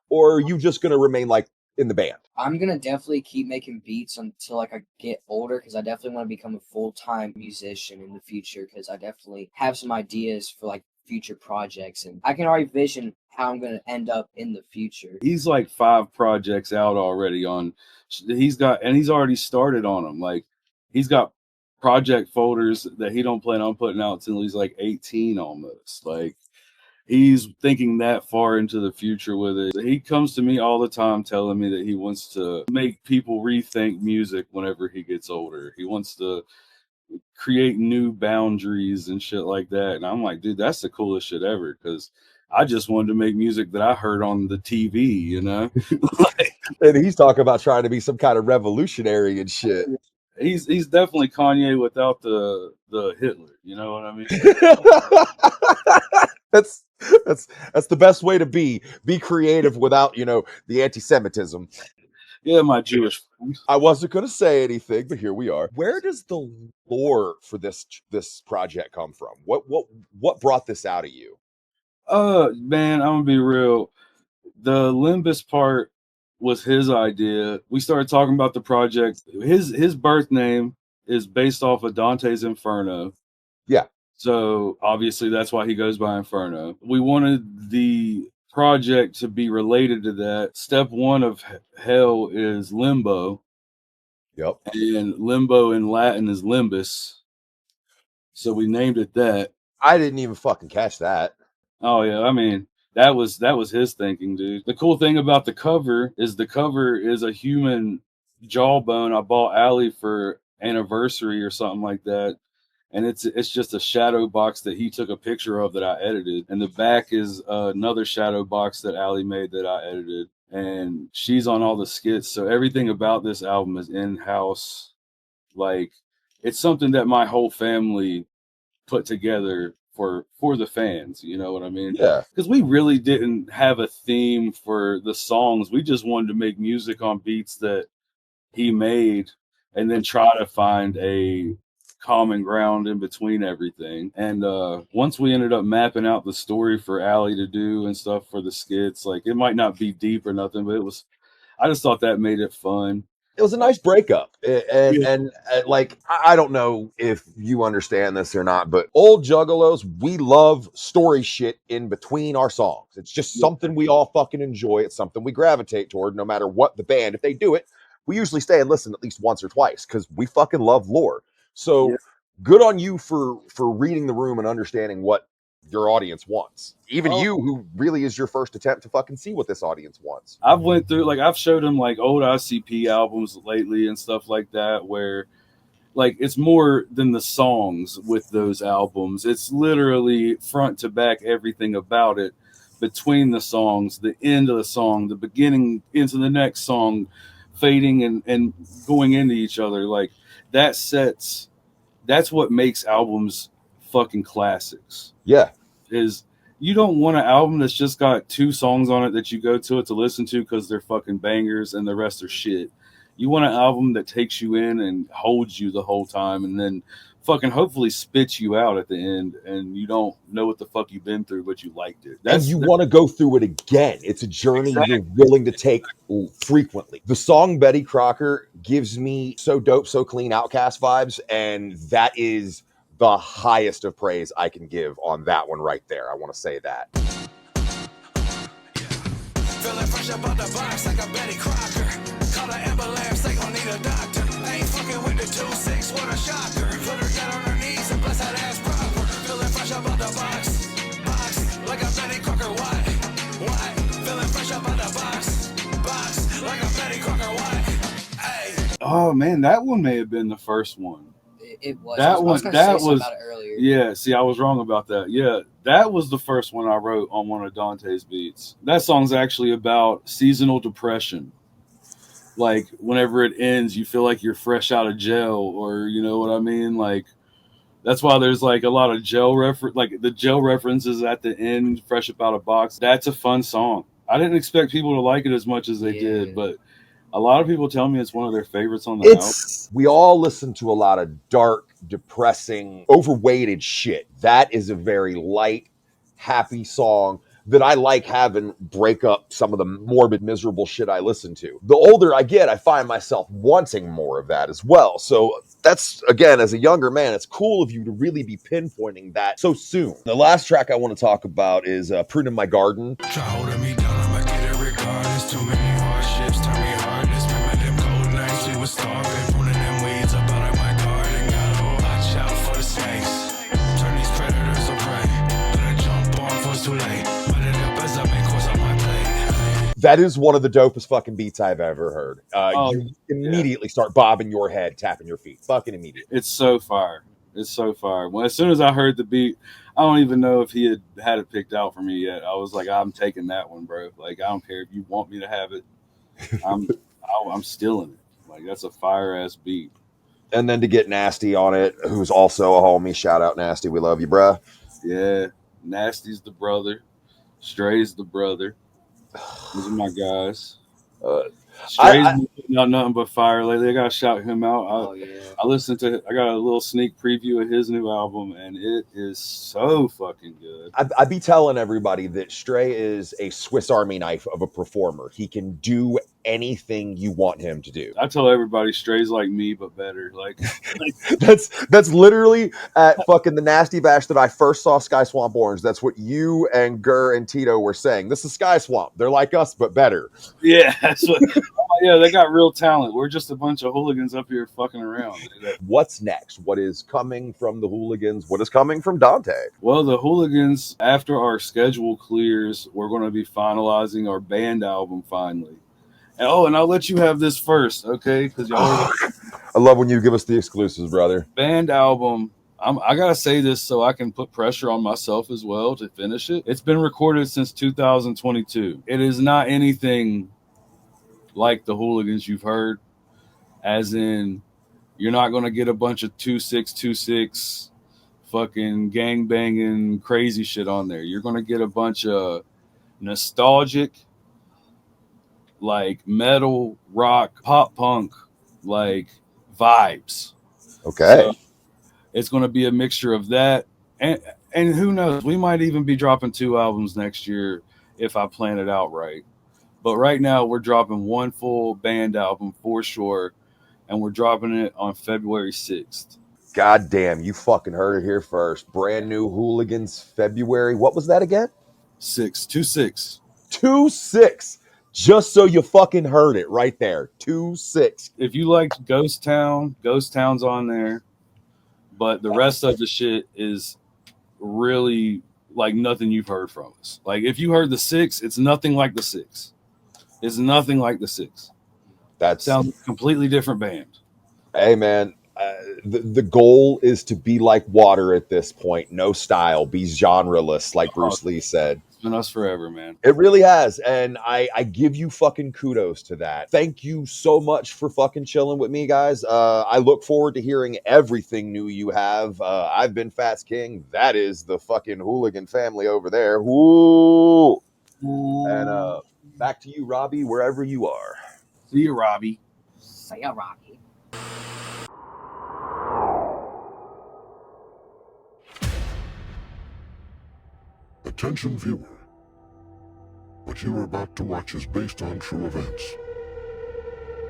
Or are you just going to remain like in the band? I'm gonna definitely keep making beats until like I get older, because I definitely want to become a full-time musician in the future, because I definitely have some ideas for like future projects, and I can already vision how I'm going to end up in the future. He's like 5 projects out already on. He's already started on them. Like he's got project folders that he don't plan on putting out until he's like 18 almost. Like he's thinking that far into the future with it. He comes to me all the time telling me that he wants to make people rethink music whenever he gets older. He wants to create new boundaries and shit like that. And I'm like, dude, that's the coolest shit ever, because I just wanted to make music that I heard on the TV, you know? And he's talking about trying to be some kind of revolutionary and shit. He's definitely Kanye without the Hitler, you know what I mean? That's the best way to be creative without, you know, the anti-Semitism. Yeah, my Jewish friend. I wasn't going to say anything, but here we are. Where does the lore for this project come from? What brought this out of you? Man, I'm gonna be real. The Limbus part was his idea. We started talking about the project. His birth name is based off of Dante's Inferno. Yeah. So obviously that's why he goes by Inferno. We wanted the project to be related to that. Step one of hell is limbo. Yep. And limbo in Latin is limbus. So we named it that. I didn't even fucking catch that. Oh yeah, I mean, that was his thinking, dude. The cool thing about the cover is a human jawbone I bought Allie for anniversary or something like that. And it's just a shadow box that he took a picture of that I edited. And the back is another shadow box that Allie made that I edited. And she's on all the skits. So everything about this album is in-house. Like, it's something that my whole family put together for the fans, you know what I mean? Yeah. Because we really didn't have a theme for the songs. We just wanted to make music on beats that he made and then try to find a common ground in between everything. And once we ended up mapping out the story for Allie to do and stuff for the skits, like, it might not be deep or nothing, but I just thought that made it fun. It was a nice breakup. And like, I don't know if you understand this or not, but old Juggalos, we love story shit in between our songs. It's just something we all fucking enjoy. It's something we gravitate toward no matter what the band. If they do it, we usually stay and listen at least once or twice because we fucking love lore. So good on you for reading the room and understanding what your audience wants. Even you, who really is your first attempt to fucking see what this audience wants. I've showed him like old ICP albums lately and stuff like that, where like it's more than the songs with those albums. It's literally front to back everything about it, between the songs, the end of the song, the beginning into the next song, fading and going into each other. Like, that's what makes albums fucking classics. Yeah. Is you don't want an album that's just got 2 songs on it that you go to it to listen to because they're fucking bangers and the rest are shit. You want an album that takes you in and holds you the whole time and then fucking hopefully spits you out at the end and you don't know what the fuck you've been through, but you liked it. And you want to go through it again. It's a journey you're willing to take frequently. The song Betty Crocker gives me So Dope, So Clean Outcast vibes, and that is the highest of praise I can give on that one right there. I want to say that. Feeling fresh about the box like a Betty Crocker. Call the ambulance, they gon' need a doctor. Ain't fucking with the 2-6, what a shocker. Put her down on her knees and bless that ass proper. Feeling fresh about the box like a Betty Crocker. What? Feeling fresh about the box like a Betty Crocker. What? Hey. Oh man, that one may have been the first one. It was. That was about it earlier. Yeah, see, I was wrong about that. Yeah, that was the first one I wrote on one of Dante's beats. That song's actually about seasonal depression. Like, whenever it ends, you feel like you're fresh out of jail, or you know what I mean? Like, that's why there's like a lot of the jail references at the end, fresh up out of box. That's a fun song. I didn't expect people to like it as much as they did, but a lot of people tell me it's one of their favorites on the album. We all listen to a lot of dark, depressing, overweighted shit. That is a very light, happy song that I like having break up some of the morbid, miserable shit I listen to. The older I get, I find myself wanting more of that as well. So that's, again, as a younger man, it's cool of you to really be pinpointing that so soon. The last track I want to talk about is Pruning My Garden. Try holding me down, I'ma get it regardless. Too many hardships, turn me heartless. Remember them cold nights we was starving, pruning them weeds up out of my garden. Gotta watch out for the snakes. Turn these predators to prey. Better jump on before it's too late. But it up as I make course on my plate. That is one of the dopest fucking beats I've ever heard. You immediately start bobbing your head, tapping your feet. Fucking immediately. It's so fire. It's so fire. Well, as soon as I heard the beat, I don't even know if he had it picked out for me yet. I was like, I'm taking that one, bro. Like, I don't care if you want me to have it. I'm stealing it. Like, that's a fire ass beat. And then to get Nasty on it, who's also a homie. Shout out Nasty. We love you, bruh. Yeah. Nasty's the brother. Stray's the brother. These are my guys. Stray's been putting out nothing but fire lately. I gotta shout him out. I got a little sneak preview of his new album, and it is so fucking good. I be telling everybody that Stray is a Swiss Army knife of a performer. He can do anything you want him to do. I tell everybody strays like me, but better. Like that's literally at fucking the Nasty Bash that I first saw Sky Swamp Orange. That's what you and Gurr and Tito were saying. This is Sky Swamp. They're like us, but better. Yeah, that's what, yeah, they got real talent. We're just a bunch of hooligans up here fucking around. What's next? What is coming from the Hooligans? What is coming from Dante? Well, the Hooligans, after our schedule clears, we're going to be finalizing our band album finally. And I'll let you have this first, okay? Because y'all I love when you give us the exclusives, brother. Band album. I gotta say this so I can put pressure on myself as well to finish it. It's been recorded since 2022. It is not anything like the Hooligans you've heard, as in you're not gonna get a bunch of 2626 fucking gang banging crazy shit on there. You're gonna get a bunch of nostalgic, like metal, rock, pop punk, like vibes. Okay. So it's going to be a mixture of that. And who knows, we might even be dropping 2 albums next year if I plan it out right. But right now we're dropping 1 full band album for sure. And we're dropping it on February 6th. God damn, you fucking heard it here first. Brand new Hooligans, February. What was that again? 26. 26. Just so you fucking heard it right there. 26. If you liked Ghost Town, Ghost Town's on there. But the rest of the shit is really like nothing you've heard from us. Like if you heard the 6, it's nothing like the 6. It's nothing like the 6. That sounds a completely different band. Hey, man. The goal is to be like water at this point. No style. Be genreless, like Bruce Lee said. It's been us forever, man. It really has. And I give you fucking kudos to that. Thank you so much for fucking chilling with me, guys. I look forward to hearing everything new you have. I've been Fatz King. That is the fucking Hooligan family over there. Woo! And back to you, Robbie, wherever you are. See you, Robbie. See ya, Rocky. Attention viewer. What you are about to watch is based on true events.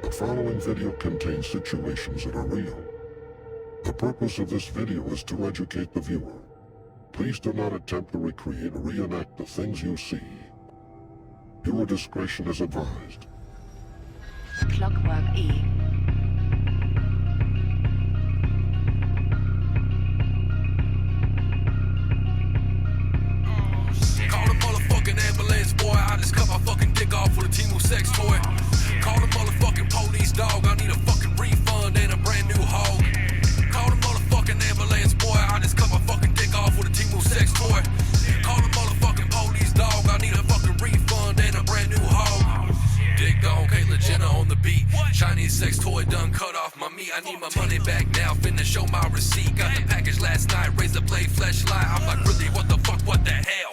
The following video contains situations that are real. The purpose of this video is to educate the viewer. Please do not attempt to recreate or reenact the things you see. Viewer discretion is advised. Clockwork E. Call the motherfucking ambulance, boy. I just cut my fucking dick off with a T-Move sex toy. Call the motherfucking police, dog. I need a fucking refund and a brand new hog. Call the motherfucking ambulance, boy. I just cut my fucking dick off with a T-Move sex toy. Call the motherfucking police, dog. I need a fucking refund and a brand new hog. Dick dog, Caitlyn Jenner on the beat. Chinese sex toy done cut off my meat. I need my money back now. Finna show my receipt. Got the package last night. Razor blade, fleshlight. I'm like, really, what the fuck? What the hell?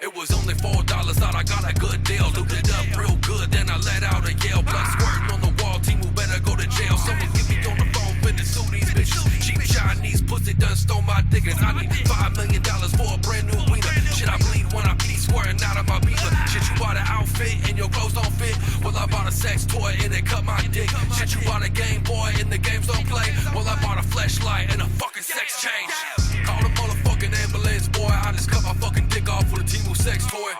It was only $4, thought I got a good deal. Looped it up real good, then I let out a yell. Blood squirting on the wall, T-Move better go to jail. Someone get me on the phone, finna sue these bitches. Cheap Chinese pussy done stole my dickens. I need $5 million for a brand new wiener. Shit, I bleed when I pee, squirting out of my beaver. Shit, you bought an outfit and your clothes don't fit. Well, I bought a sex toy and it cut my dick. Shit, you bought a Game Boy and the games don't play. Well, I bought a fleshlight and a fucking sex change. Call the motherfucking ambulance, boy. I just cut my fucking dick off with a T-Move sex toy.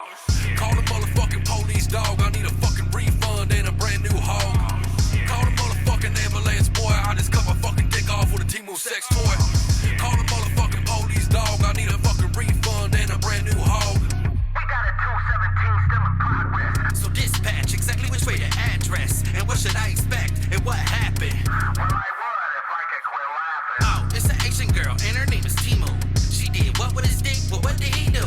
Call the motherfucking police, dog. I need a fucking refund and a brand new hog. Call the motherfucking ambulance, boy. I just cut my fucking dick off with a T-Move sex toy. Call the motherfucking police, dog. I need a fucking refund and a brand new hog. We got a 217 still in progress. So dispatch, exactly which way to address, and what should I expect, and what happened? Well, I would if I could quit laughing. Oh, it's an Asian girl, and her name is Timu. She did what with his dick? Well, what did he do?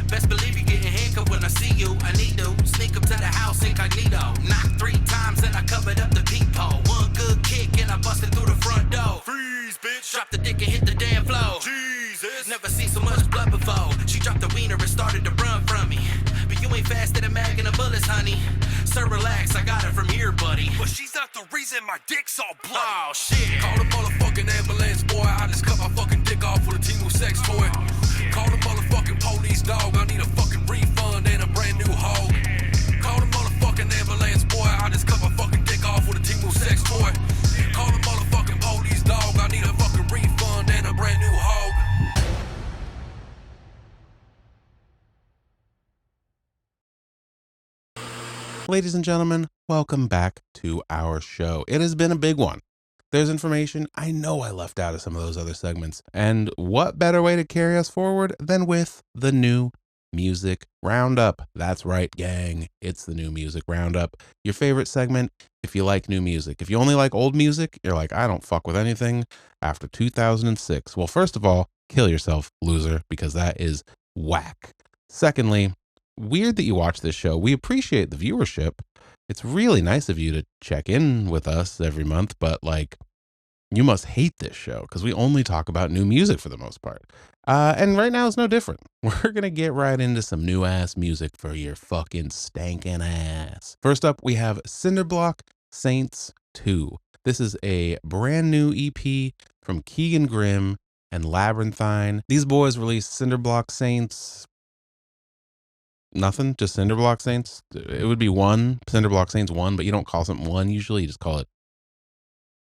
Best believe you getting handcuffed when I see you. I need to sneak up to the house incognito. Knock 3 times and I covered up the peephole. One good kick and I busted through the front door. Freeze, bitch. Drop the dick and hit the damn floor. Jesus. Never seen so much blood before. She dropped the wiener and started to run from me. But you ain't faster than mag in a bullets, honey. Sir, relax, I got it from here, buddy. But she's not the reason my dick's all bloody. Oh, shit. Call the motherfucking ambulance, boy. I just cut my fucking dick off with a T-Move sex toy. Call the motherfucking police, dog. I need a fucking refund and a brand new hog. Call the motherfucking ambulance, boy. I just cut my Ladies and gentlemen, welcome back to our show. It has been a big one. There's information I know I left out of some of those other segments. And what better way to carry us forward than with the new music roundup? That's right, gang. It's the new music roundup. Your favorite segment if you like new music. If you only like old music, you're like, I don't fuck with anything after 2006. Well, first of all, kill yourself, loser, because that is whack. Secondly, weird that you watch this show. We appreciate the viewership. It's really nice of you to check in with us every month, but like, you must hate this show because we only talk about new music for the most part. And right now it's no different. We're going to get right into some new ass music for your fucking stankin' ass. First up, we have Cinderblock Saints 2. This is a brand new EP from Keegan Grimm and Labyrinthine. These boys released Cinderblock Saints. Nothing, just Cinderblock Saints. It would be one, Cinderblock Saints 1, but you don't call something 1 usually, you just call it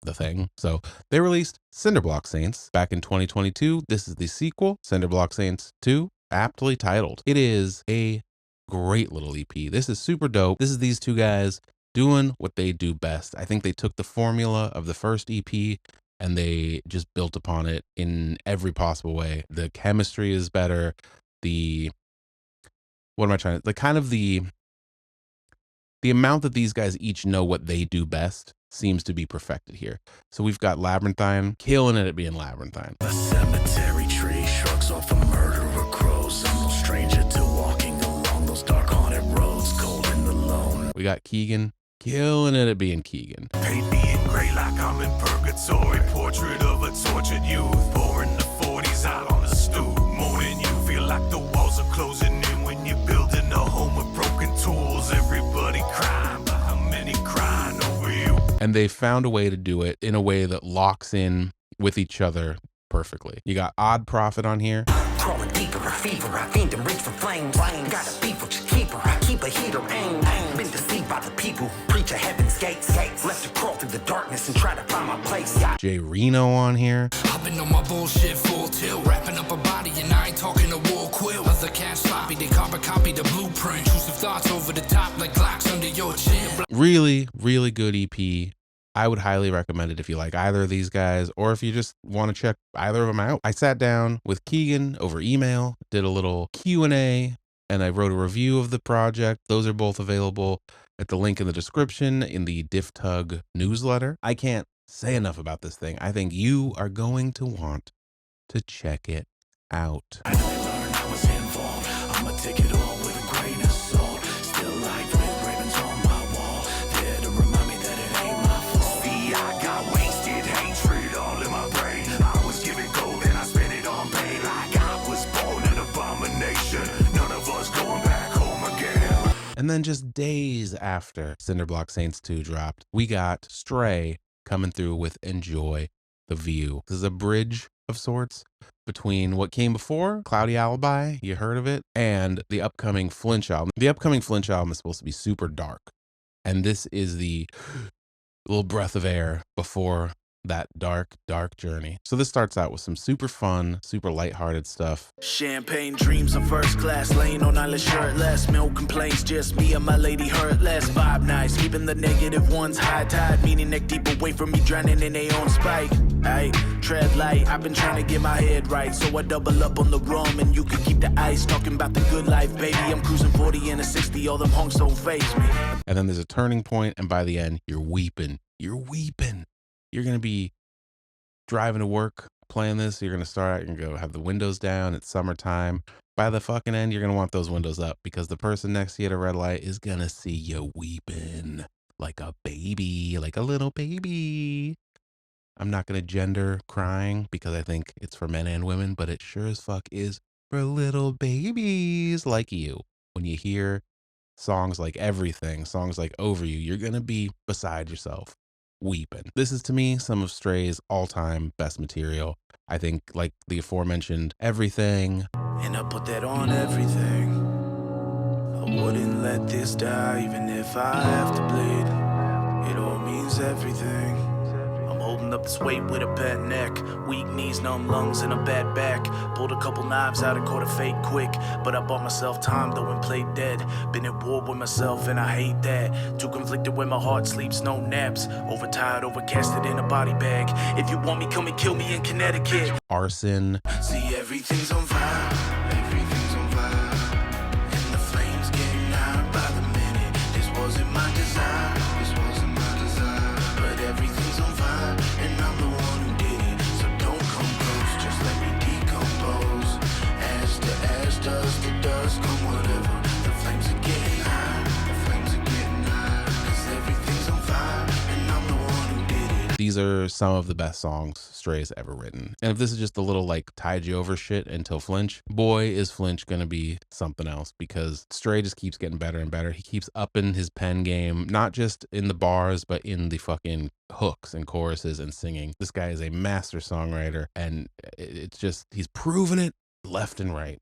the thing. So they released Cinderblock Saints back in 2022. This is the sequel, Cinderblock Saints 2, aptly titled. It is a great little EP. This is super dope. This is these two guys doing what they do best. I think they took the formula of the first EP and they just built upon it in every possible way. The chemistry is better. The amount that these guys each know what they do best seems to be perfected here. So we've got Labyrinthine killing it at being Labyrinthine. A cemetery tree shrugs off a murderer crows. I'm no stranger to walking along those dark haunted roads, cold and alone. We got Keegan killing it at being Keegan. Paint me in gray like I'm in purgatory. Portrait of a tortured youth, born in the 40s out on the stoop. Moaning, you feel like the walls are closing in when you're building a home with broken tools. Everybody crying, but how many crying over you? And they found a way to do it in a way that locks in with each other perfectly. You got Odd Prophet on here. Crawling deeper, a fever, I fiend and reach for flames. Got a beef with your keeper, I keep a heater aim. Been deceived by the people who preach a heaven's gates. Left to crawl through the darkness and try to find my place. Jay Reno on here. I've been on my bullshit full tilt, wrapping up a body and I ain't talking a wool quilt. Other cats sloppy, they copy the blueprint. Intrusive thoughts over the top like Glocks under your chin. Really, really good EP. I would highly recommend it if you like either of these guys or if you just want to check either of them out. I sat down with Keegan over email, did a little Q&A, and I wrote a review of the project. Those are both available at the link in the description in the Diff Tug newsletter. I can't say enough about this thing. I think you are going to want to check it out. I learned I was involved. I'ma take it all with a grain of salt. Still like red ribbons on my wall. There to remind me that it ain't my fault. See, I got wasted hatred all in my brain. I was given gold and I spent it on pain. Like I was born an abomination. None of us going back home again. And then just days after Cinderblock Saints 2 dropped, we got Stray coming through with Enjoy the View. This is a bridge of sorts between what came before, Cloudy Alibi, you heard of it, and the upcoming Flinch album. The upcoming Flinch album is supposed to be super dark. And this is the little breath of air before that dark, dark journey. So this starts out with some super fun, super lighthearted stuff. Champagne dreams of first class, laying on island shirtless. No complaints, just me and my lady hurt less. Vibe nice, keeping the negative ones high tide, meaning neck deep away from me, drowning in their own spike. Ay, tread light, I've been trying to get my head right, so I double up on the rum and you can keep the ice. Talking about the good life, baby, I'm cruising 40 and a 60, all them honks don't faze me. And then there's a turning point, and by the end, you're weeping. You're weeping. You're going to be driving to work playing this. You're going to start out, you're going to go have the windows down. It's summertime. By the fucking end, you're going to want those windows up because the person next to you at a red light is going to see you weeping like a baby, like a little baby. I'm not going to gender crying because I think it's for men and women, but it sure as fuck is for little babies like you. When you hear songs like Everything, songs like Over You, you're going to be beside yourself, weeping. This is, to me, some of Stray's all-time best material. I think, like the aforementioned Everything. And I put that on everything. I wouldn't let this die even if I have to bleed. It all means everything. I'm holding Pulling up this weight with a bad neck, weak knees, numb lungs, and a bad back. Pulled a couple knives out and caught a fake quick, but I bought myself time though and played dead. Been at war with myself and I hate that. Too conflicted when my heart sleeps, no naps. Overtired, overcasted in a body bag. If you want me, come and kill me in Connecticut. Arson. See, everything's on fire. Everything's on fire. And the flames getting higher by the minute. This wasn't my desire. This wasn't my desire. But everything's on fire. And I'm the one who did it. So don't come close. Just let me decompose. As the ash does the dust, come whatever. The flames are getting higher. The flames are getting higher. Cause everything's on fire. And I'm the one who did it. These are some of the best songs Stray's ever written. And if this is just a little like tide you over shit until Flinch, boy is Flinch gonna be something else, because Stray just keeps getting better and better. He keeps upping his pen game, not just in the bars, but in the fucking hooks and choruses and singing. This guy is a master songwriter, and it's just, he's proven it left and right.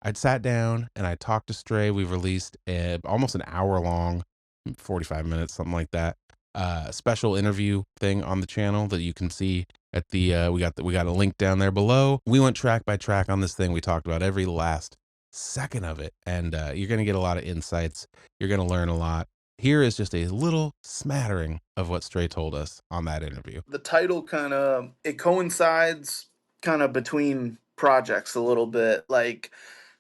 I'd sat down and I talked to Stray. We've released almost an hour long, 45 minutes, something like that. Special interview thing on the channel that you can see at the we got a link down there below. We went track by track on this thing. We talked about every last second of it, and you're gonna get a lot of insights. You're gonna learn a lot. Here is just a little smattering of what Stray told us on that interview. The title kind of, it coincides kind of between projects a little bit. Like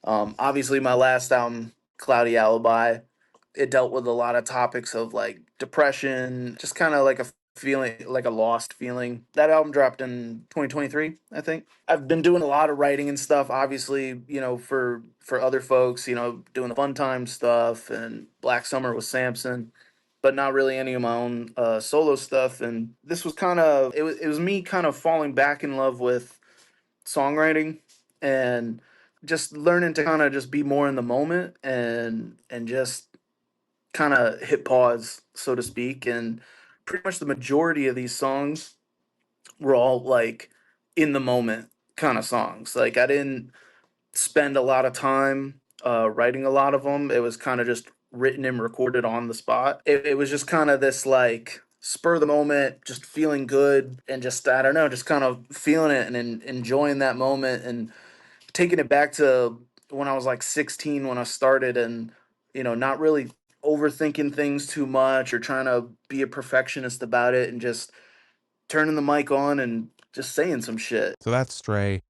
obviously my last album, Cloudy Alibi, it dealt with a lot of topics of like depression, just kind of like a feeling, like a lost feeling. That album dropped in 2023, I think. I've been doing a lot of writing and stuff, obviously, you know, for other folks, you know, doing the Fun Time stuff and Black Summer with Samson, but not really any of my own solo stuff. And this was kind of, it was me kind of falling back in love with songwriting and just learning to kind of just be more in the moment and just kind of hit pause, so to speak. And pretty much the majority of these songs were all like in the moment kind of songs. Like I didn't spend a lot of time writing a lot of them. It was kind of just written and recorded on the spot. It was just kind of this like spur of the moment, just feeling good and just, I don't know, just kind of feeling it and enjoying that moment and taking it back to when I was like 16 when I started, and, you know, not really overthinking things too much or trying to be a perfectionist about it and just turning the mic on and just saying some shit. So that's Stray.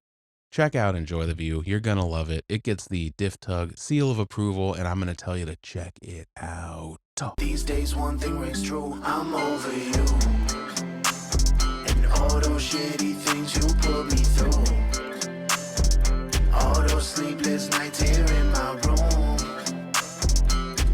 Check out Enjoy the View. You're gonna love it. It gets the Diff Tug seal of approval, and I'm gonna tell you to check it out. These days one thing rings true, I'm over you. And all those shitty things you put me through. All those sleepless nights here in my room.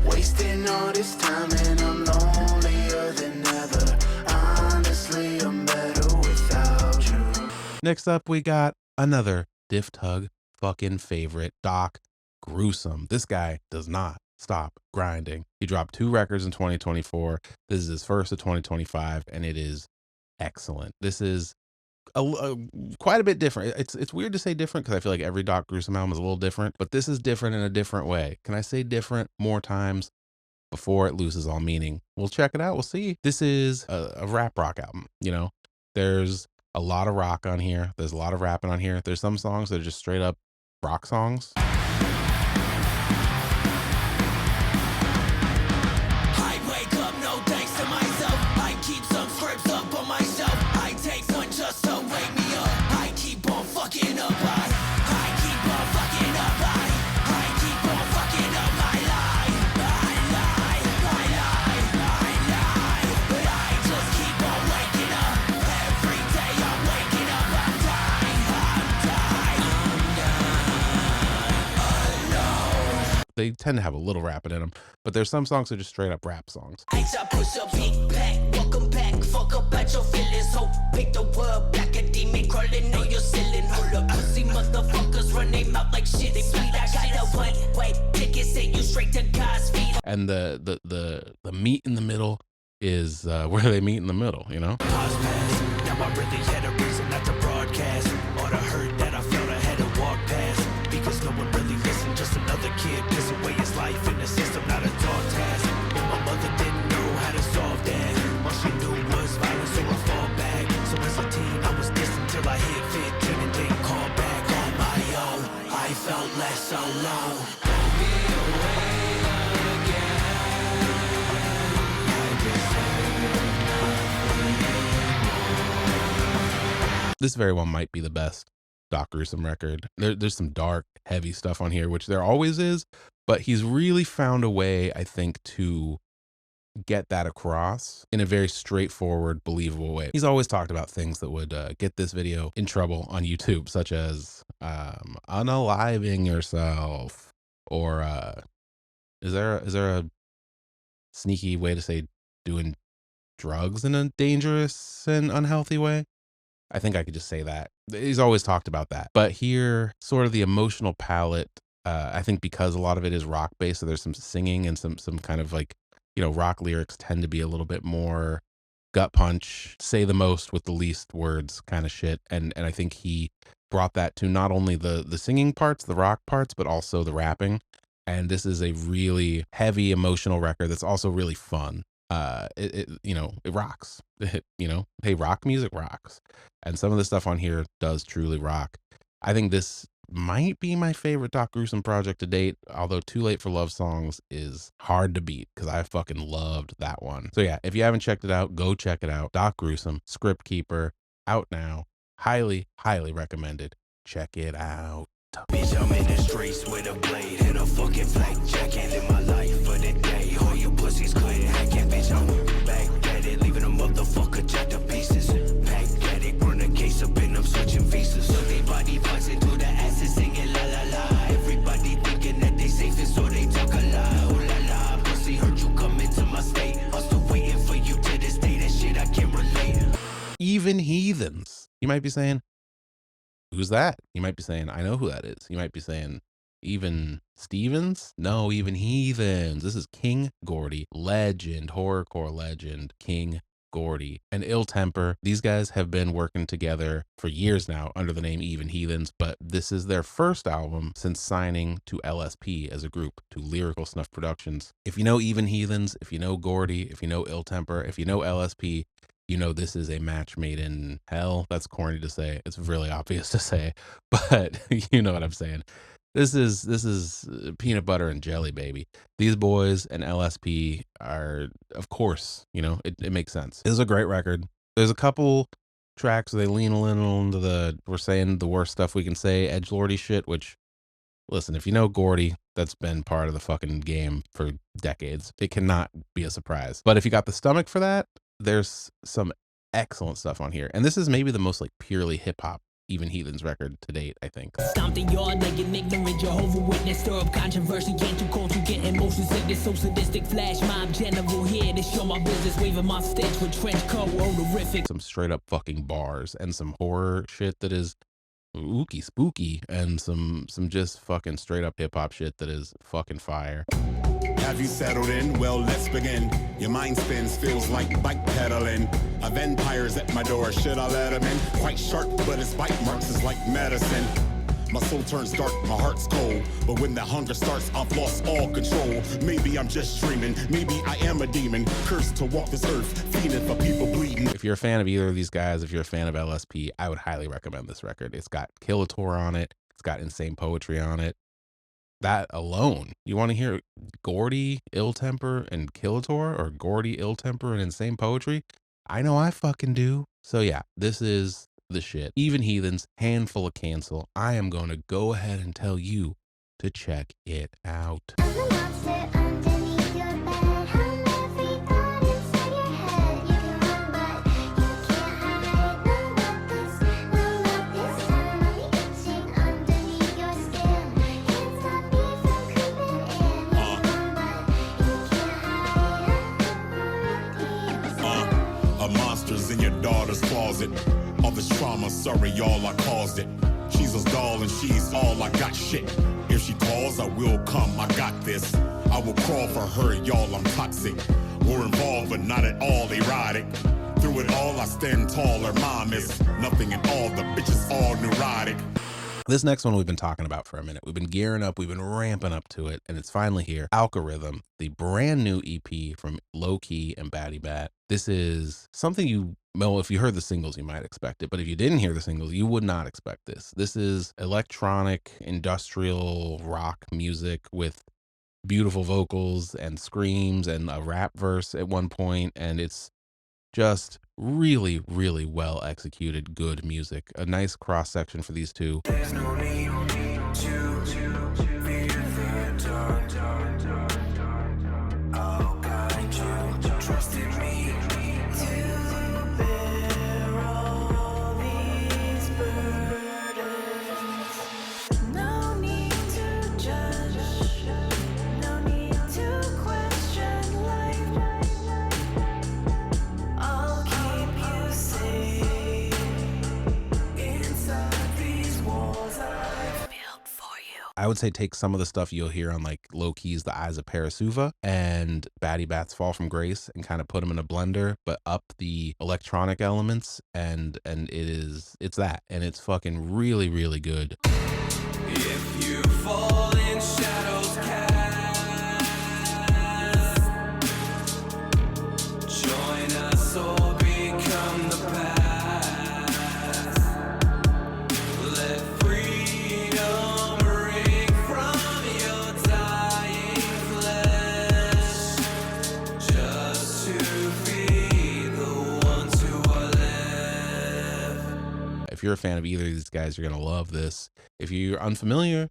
Wasting all this time and I'm lonelier than ever. Honestly, I'm better without you. Next up, we got another Diff Tug fucking favorite, Doc Gruesome. This guy does not stop grinding. He dropped 2 records in 2024. This is his first of 2025, and it is excellent. This is quite a bit different. It's weird to say different because I feel like every Doc Gruesome album is a little different, but this is different in a different way. Can I say different more times before it loses all meaning? We'll check it out. We'll see. This is a rap rock album. You know, there's a lot of rock on here. There's a lot of rapping on here. There's some songs that are just straight up rock songs. I wake up, no thanks to myself. I keep some scripts up on my shelf. I take one just to wake me up. I keep on fucking up. I keep on fucking up. I keep on fucking up my life. I lie. But I just keep on waking up. Every day I'm waking up. I'm dying. They tend to have a little rapping in them, but there's some songs that are just straight up rap songs. I just push a big pack, welcome back, fuck up at your feelings, hope, pick the word back, a demon crawling on your ceiling, hold up, pussy motherfuckers run they mouth like shit, they sweet, I got a one-way ticket, send you straight to God's feet. And the meat in the middle is where they meet in the middle, you know? Pause pass, now I really had a reason not to broadcast, all the hurt that I felt I had to walk past, because no one really listened, just another kid pissing away his life in the system, not a dog task. And my mother didn't know how to solve that. All she knew was violence or a fallback. So so long. Don't be away again. I deserve. This very well might be the best Doc Gruesome record. There's some dark, heavy stuff on here, which there always is, but he's really found a way, I think, to get that across in a very straightforward, believable way. He's always talked about things that would get this video in trouble on YouTube, such as unaliving yourself, or is there a sneaky way to say doing drugs in a dangerous and unhealthy way? I think I could just say that. He's always talked about that. But here, sort of the emotional palette, I think because a lot of it is rock based, so there's some singing and some kind of like, you know, rock lyrics tend to be a little bit more gut punch, say the most with the least words kind of shit. And I think he brought that to not only the singing parts, the rock parts, but also the rapping. And this is a really heavy emotional record that's also really fun. You know, it rocks. You know, hey, rock music rocks. And some of the stuff on here does truly rock. I think this might be my favorite Doc Gruesome project to date, although Too Late for Love Songs is hard to beat because I fucking loved that one. So yeah, if you haven't checked it out, go check it out. Doc Gruesome, Script Keeper, out now. Highly, highly recommended. Check it out. Bitch, I'm in the streets with a blade and a fucking flak jacket. Live my life for the day. All you pussies couldn't hack it. Bitch, I'm back at it, leaving a motherfucker jacked to pieces. Back at it, run a case up and I'm switching visas. So they body parts into the asses singing la la la. Everybody thinking that they safe and so they talk a lie. Oh la la, pussy heard you come into my state. I'm still waiting for you to this day. That shit I can't relate. Even Heathens. You might be saying, who's that? You might be saying, I know who that is. You might be saying, Even Stevens? No, Even Heathens. This is King Gordy, legend, horrorcore legend, King Gordy, and Ill Temper. These guys have been working together for years now under the name Even Heathens, but this is their first album since signing to LSP as a group, to Lyrical Snuff Productions. If you know Even Heathens, if you know Gordy, if you know Ill Temper, if you know LSP, you know this is a match made in hell. That's corny to say. It's really obvious to say, but you know what I'm saying. This is peanut butter and jelly, baby. These boys and LSP are, of course, you know, it makes sense. This is a great record. There's a couple tracks where they lean a little into the, we're saying the worst stuff we can say, edgelordy shit, which, listen, if you know Gordy, that's been part of the fucking game for decades. It cannot be a surprise. But if you got the stomach for that, there's some excellent stuff on here. And this is maybe the most like purely hip hop Even Heathens record to date, I think. Stomp the yard like an ignorant Jehovah Witness. Stir up controversy, can't too cold to get emotions sickness. So sadistic flash mob general here to show my business. Waving my sticks with trench coat, horrific. Some straight up fucking bars and some horror shit that is ooky spooky, and some just fucking straight up hip hop shit that is fucking fire. Have you settled in? Well, let's begin. Your mind spins, feels like bike pedaling. A vampire's at my door, should I let him in? Quite sharp, but his bite marks is like medicine. My soul turns dark, my heart's cold. But when the hunger starts, I've lost all control. Maybe I'm just dreaming, maybe I am a demon. Cursed to walk this earth, feeding for people bleeding. If you're a fan of either of these guys, if you're a fan of LSP, I would highly recommend this record. It's got Killator on it. It's got Insane Poetry on it. That alone, you want to hear Gordy, Ill Temper, and Killator, or Gordy, Ill Temper, and Insane Poetry? I know I fucking do. So yeah, this is the shit. Even Heathens, handful of cancel. I am going to go ahead and tell you to check it out. In your daughter's closet. All this trauma, sorry y'all, I caused it. She's a doll and she's all I got, shit. If she calls, I will come, I got this. I will crawl for her, y'all, I'm toxic. We're involved, but not at all erotic. Through it all, I stand tall, her mom is nothing at all. The bitch is all neurotic. This next one we've been talking about for a minute. We've been gearing up, we've been ramping up to it, and it's finally here. Algorithm, the brand new EP from Low Key and Batty Bat. This is something well, if you heard the singles, you might expect it, but if you didn't hear the singles, you would not expect this. This is electronic, industrial rock music with beautiful vocals and screams and a rap verse at one point, and it's just really, really well executed, good music. A nice cross section for these two. There's no need to fear the dark. I'll guide you, trust in me to bear all these burdens. No need to judge, no need to question life. I'll keep you safe inside these walls I've built for you. I would say take some of the stuff you'll hear on like Low Key's The Eyes of Parasuva and Batty Bat's Fall from Grace and kind of put them in a blender, but up the electronic elements, and it's that, and it's fucking really, really good. If you fall in shadows cast, join us or become the past. Let freedom ring from your dying flesh, just to be the ones who are left. If you're a fan of either of these guys, you're gonna love this. If you're unfamiliar,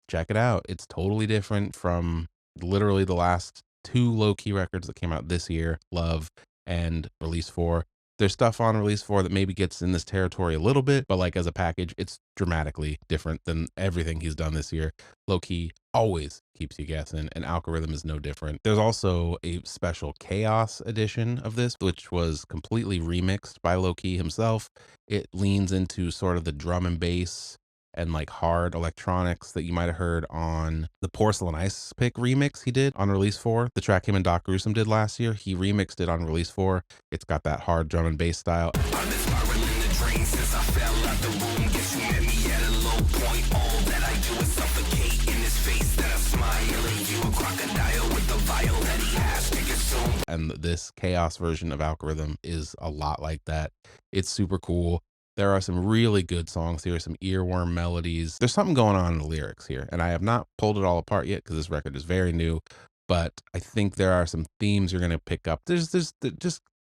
check it out. It's totally different from literally the last two Low Key records that came out this year, Love and Release 4. There's stuff on Release 4 that maybe gets in this territory a little bit, but like as a package, it's dramatically different than everything he's done this year. Low Key always keeps you guessing, and Algorithm is no different. There's also a special Chaos edition of this, which was completely remixed by Low Key himself. It leans into sort of the drum and bass and like hard electronics that you might have heard on the Porcelain Ice Pick remix he did on Release 4. The track him and Doc Gruesome did last year, he remixed it on Release 4. It's got that hard drum and bass style. I've been spiraling the drain since I fell out the room. Guess you met me at a low point. All that I do is suffocate in his face that I'm smiling. You a crocodile with the vial that he has to consume. And this Chaos version of Algorithm is a lot like that. It's super cool. There are some really good songs here, some earworm melodies. There's something going on in the lyrics here, and I have not pulled it all apart yet because this record is very new, but I think there are some themes you're going to pick up. There's just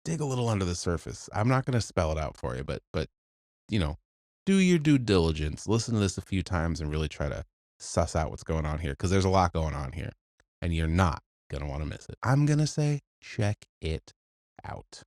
dig a little under the surface. I'm not going to spell it out for you, but you know, do your due diligence. Listen to this a few times and really try to suss out what's going on here, because there's a lot going on here, and you're not going to want to miss it. I'm going to say check it out.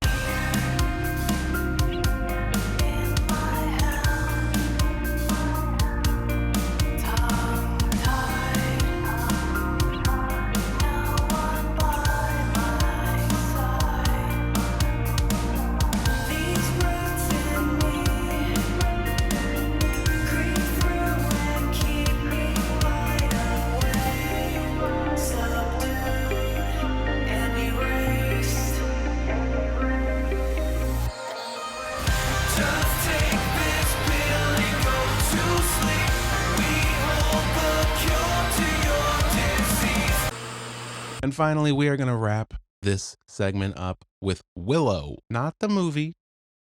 And finally, we are going to wrap this segment up with Willow, not the movie,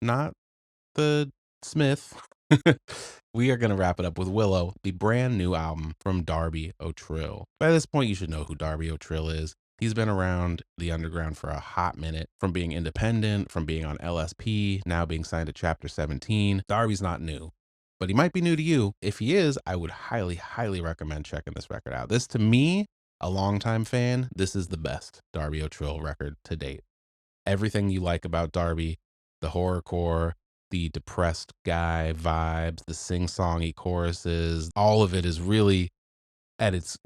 not the Smith. We are going to wrap it up with Willow, the brand new album from Darby O'Trill. By this point, you should know who Darby O'Trill is. He's been around the underground for a hot minute, from being independent, from being on LSP, now being signed to Chapter 17. Darby's not new, but he might be new to you. If he is, I would highly, highly recommend checking this record out. This, to me, a longtime fan, this is the best Darby O'Trill record to date. Everything you like about Darby, the horrorcore, the depressed guy vibes, the sing-songy choruses, all of it is really at its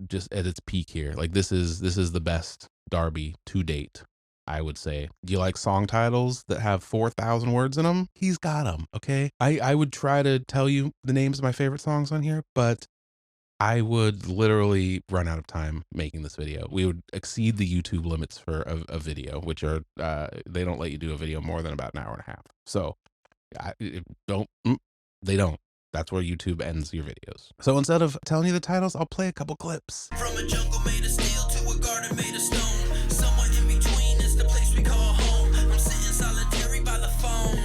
peak here. Like this is the best Darby to date, I would say. Do you like song titles that have 4,000 words in them? He's got them, okay? I would try to tell you the names of my favorite songs on here, but I would literally run out of time making this video. We would exceed the YouTube limits for a video, which are, they don't let you do a video more than about an hour and a half. So they don't. That's where YouTube ends your videos. So instead of telling you the titles, I'll play a couple clips. From a jungle made of steel to a garden made of stone, somewhere in between is the place we call home. I'm sitting solitary by the phone,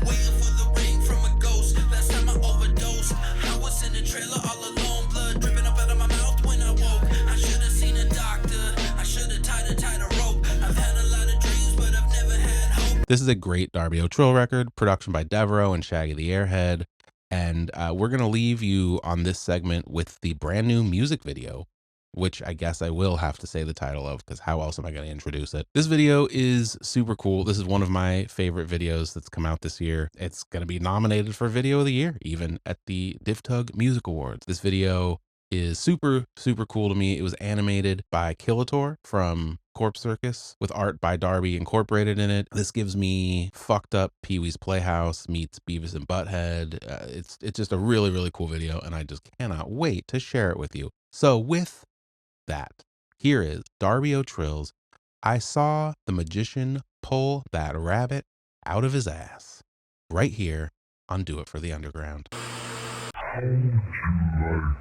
waiting for the ring from a ghost. Last time I overdosed, I was in the trailer all alone, blood dripping up out of my mouth when I woke. I should have seen a doctor, I should have tied a rope. I've had a lot of dreams, but I've never had hope. This is a great Darby O'Trill record, production by Devereaux and Shaggy the Airhead. And we're going to leave you on this segment with the brand new music video, which I guess I will have to say the title of, because how else am I going to introduce it? This video is super cool. This is one of my favorite videos that's come out this year. It's going to be nominated for Video of the Year, even at the DIFTUG Music Awards. This video is super, super cool to me. It was animated by Killator from Corpse Circus with art by Darby incorporated in it. This gives me fucked up Pee-wee's Playhouse meets Beavis and Butthead. It's just a really, really cool video, and I just cannot wait to share it with you. So with that, here is Darby O'Trill's I Saw the Magician Pull That Rabbit Out of His Ass, right here on Do It for the Underground. How would you like me to make your life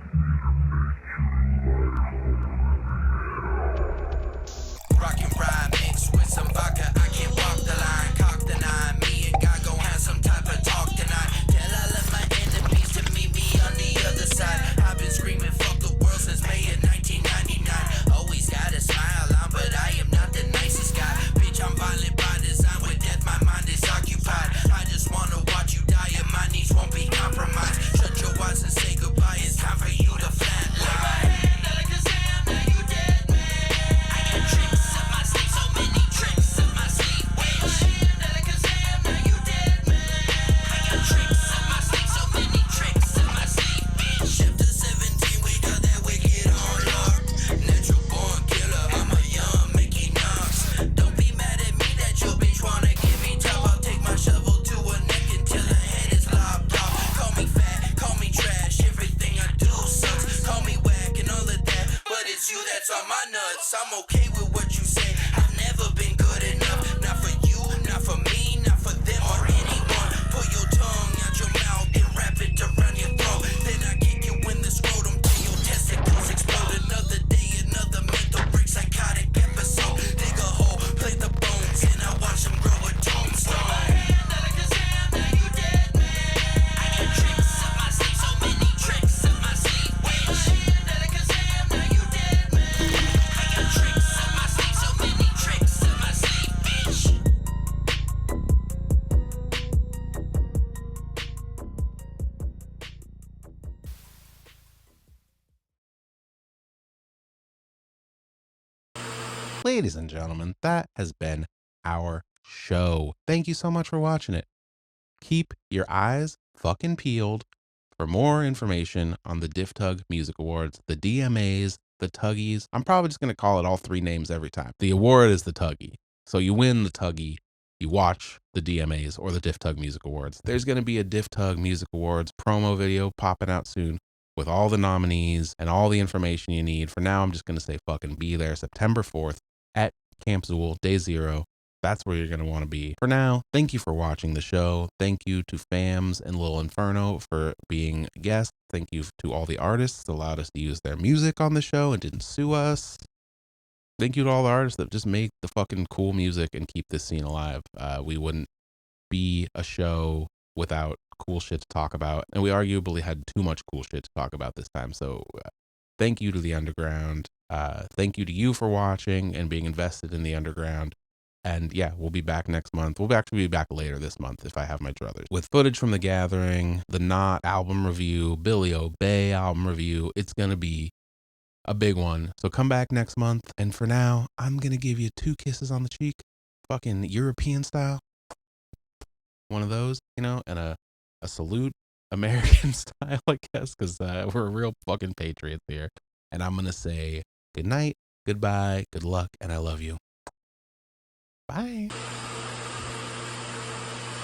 Rockin' rhyme mixed with some vodka, I can't walk the line, cock the nine, me and God gon' have some type of talk tonight. Tell all of my enemies to meet me on the other side. I've been screaming fuck the world since May of 1999. Always got a smile on, but I am not the nicest guy. Bitch, I'm violent by design, with death my mind is occupied. I just wanna watch you die and my knees won't be compromised. Shut your eyes and say goodbye, it's time for you to flatline. I'm okay with what you say. I've never been good enough. Not for you, not for me, not for them or anyone. Pull your tongue out your mouth and wrap it around your throat. Then I kick you in the scrotum till your testicles explode. Another day, another mental break, psychotic episode. Dig a hole, play the bones, and I watch them grow a tombstone. Ladies and gentlemen, that has been our show. Thank you so much for watching it. Keep your eyes fucking peeled for more information on the DIFTUG Music Awards, the DMAs, the Tuggies. I'm probably just going to call it all three names every time. The award is the Tuggy. So you win the Tuggy, you watch the DMAs or the DIFTUG Music Awards. There's going to be a DIFTUG Music Awards promo video popping out soon with all the nominees and all the information you need. For now, I'm just going to say fucking be there September 4th at Camp Zool, Day Zero. That's where you're going to want to be. For now, thank you for watching the show. Thank you to Famz and Lil Inpherno for being guests. Thank you to all the artists that allowed us to use their music on the show and didn't sue us. Thank you to all the artists that just make the fucking cool music and keep this scene alive. We wouldn't be a show without cool shit to talk about. And we arguably had too much cool shit to talk about this time. So thank you to the underground. Thank you to you for watching and being invested in the underground. And yeah, we'll be back next month. We'll actually be back later this month if I have my druthers. With footage from The Gathering, The Knot album review, Billy Obey album review. It's going to be a big one. So come back next month. And for now, I'm going to give you 2 kisses on the cheek. Fucking European style. One of those, you know, and a salute American style, I guess, because we're real fucking patriots here. And I'm going to say good night, goodbye, good luck, and I love you. Bye.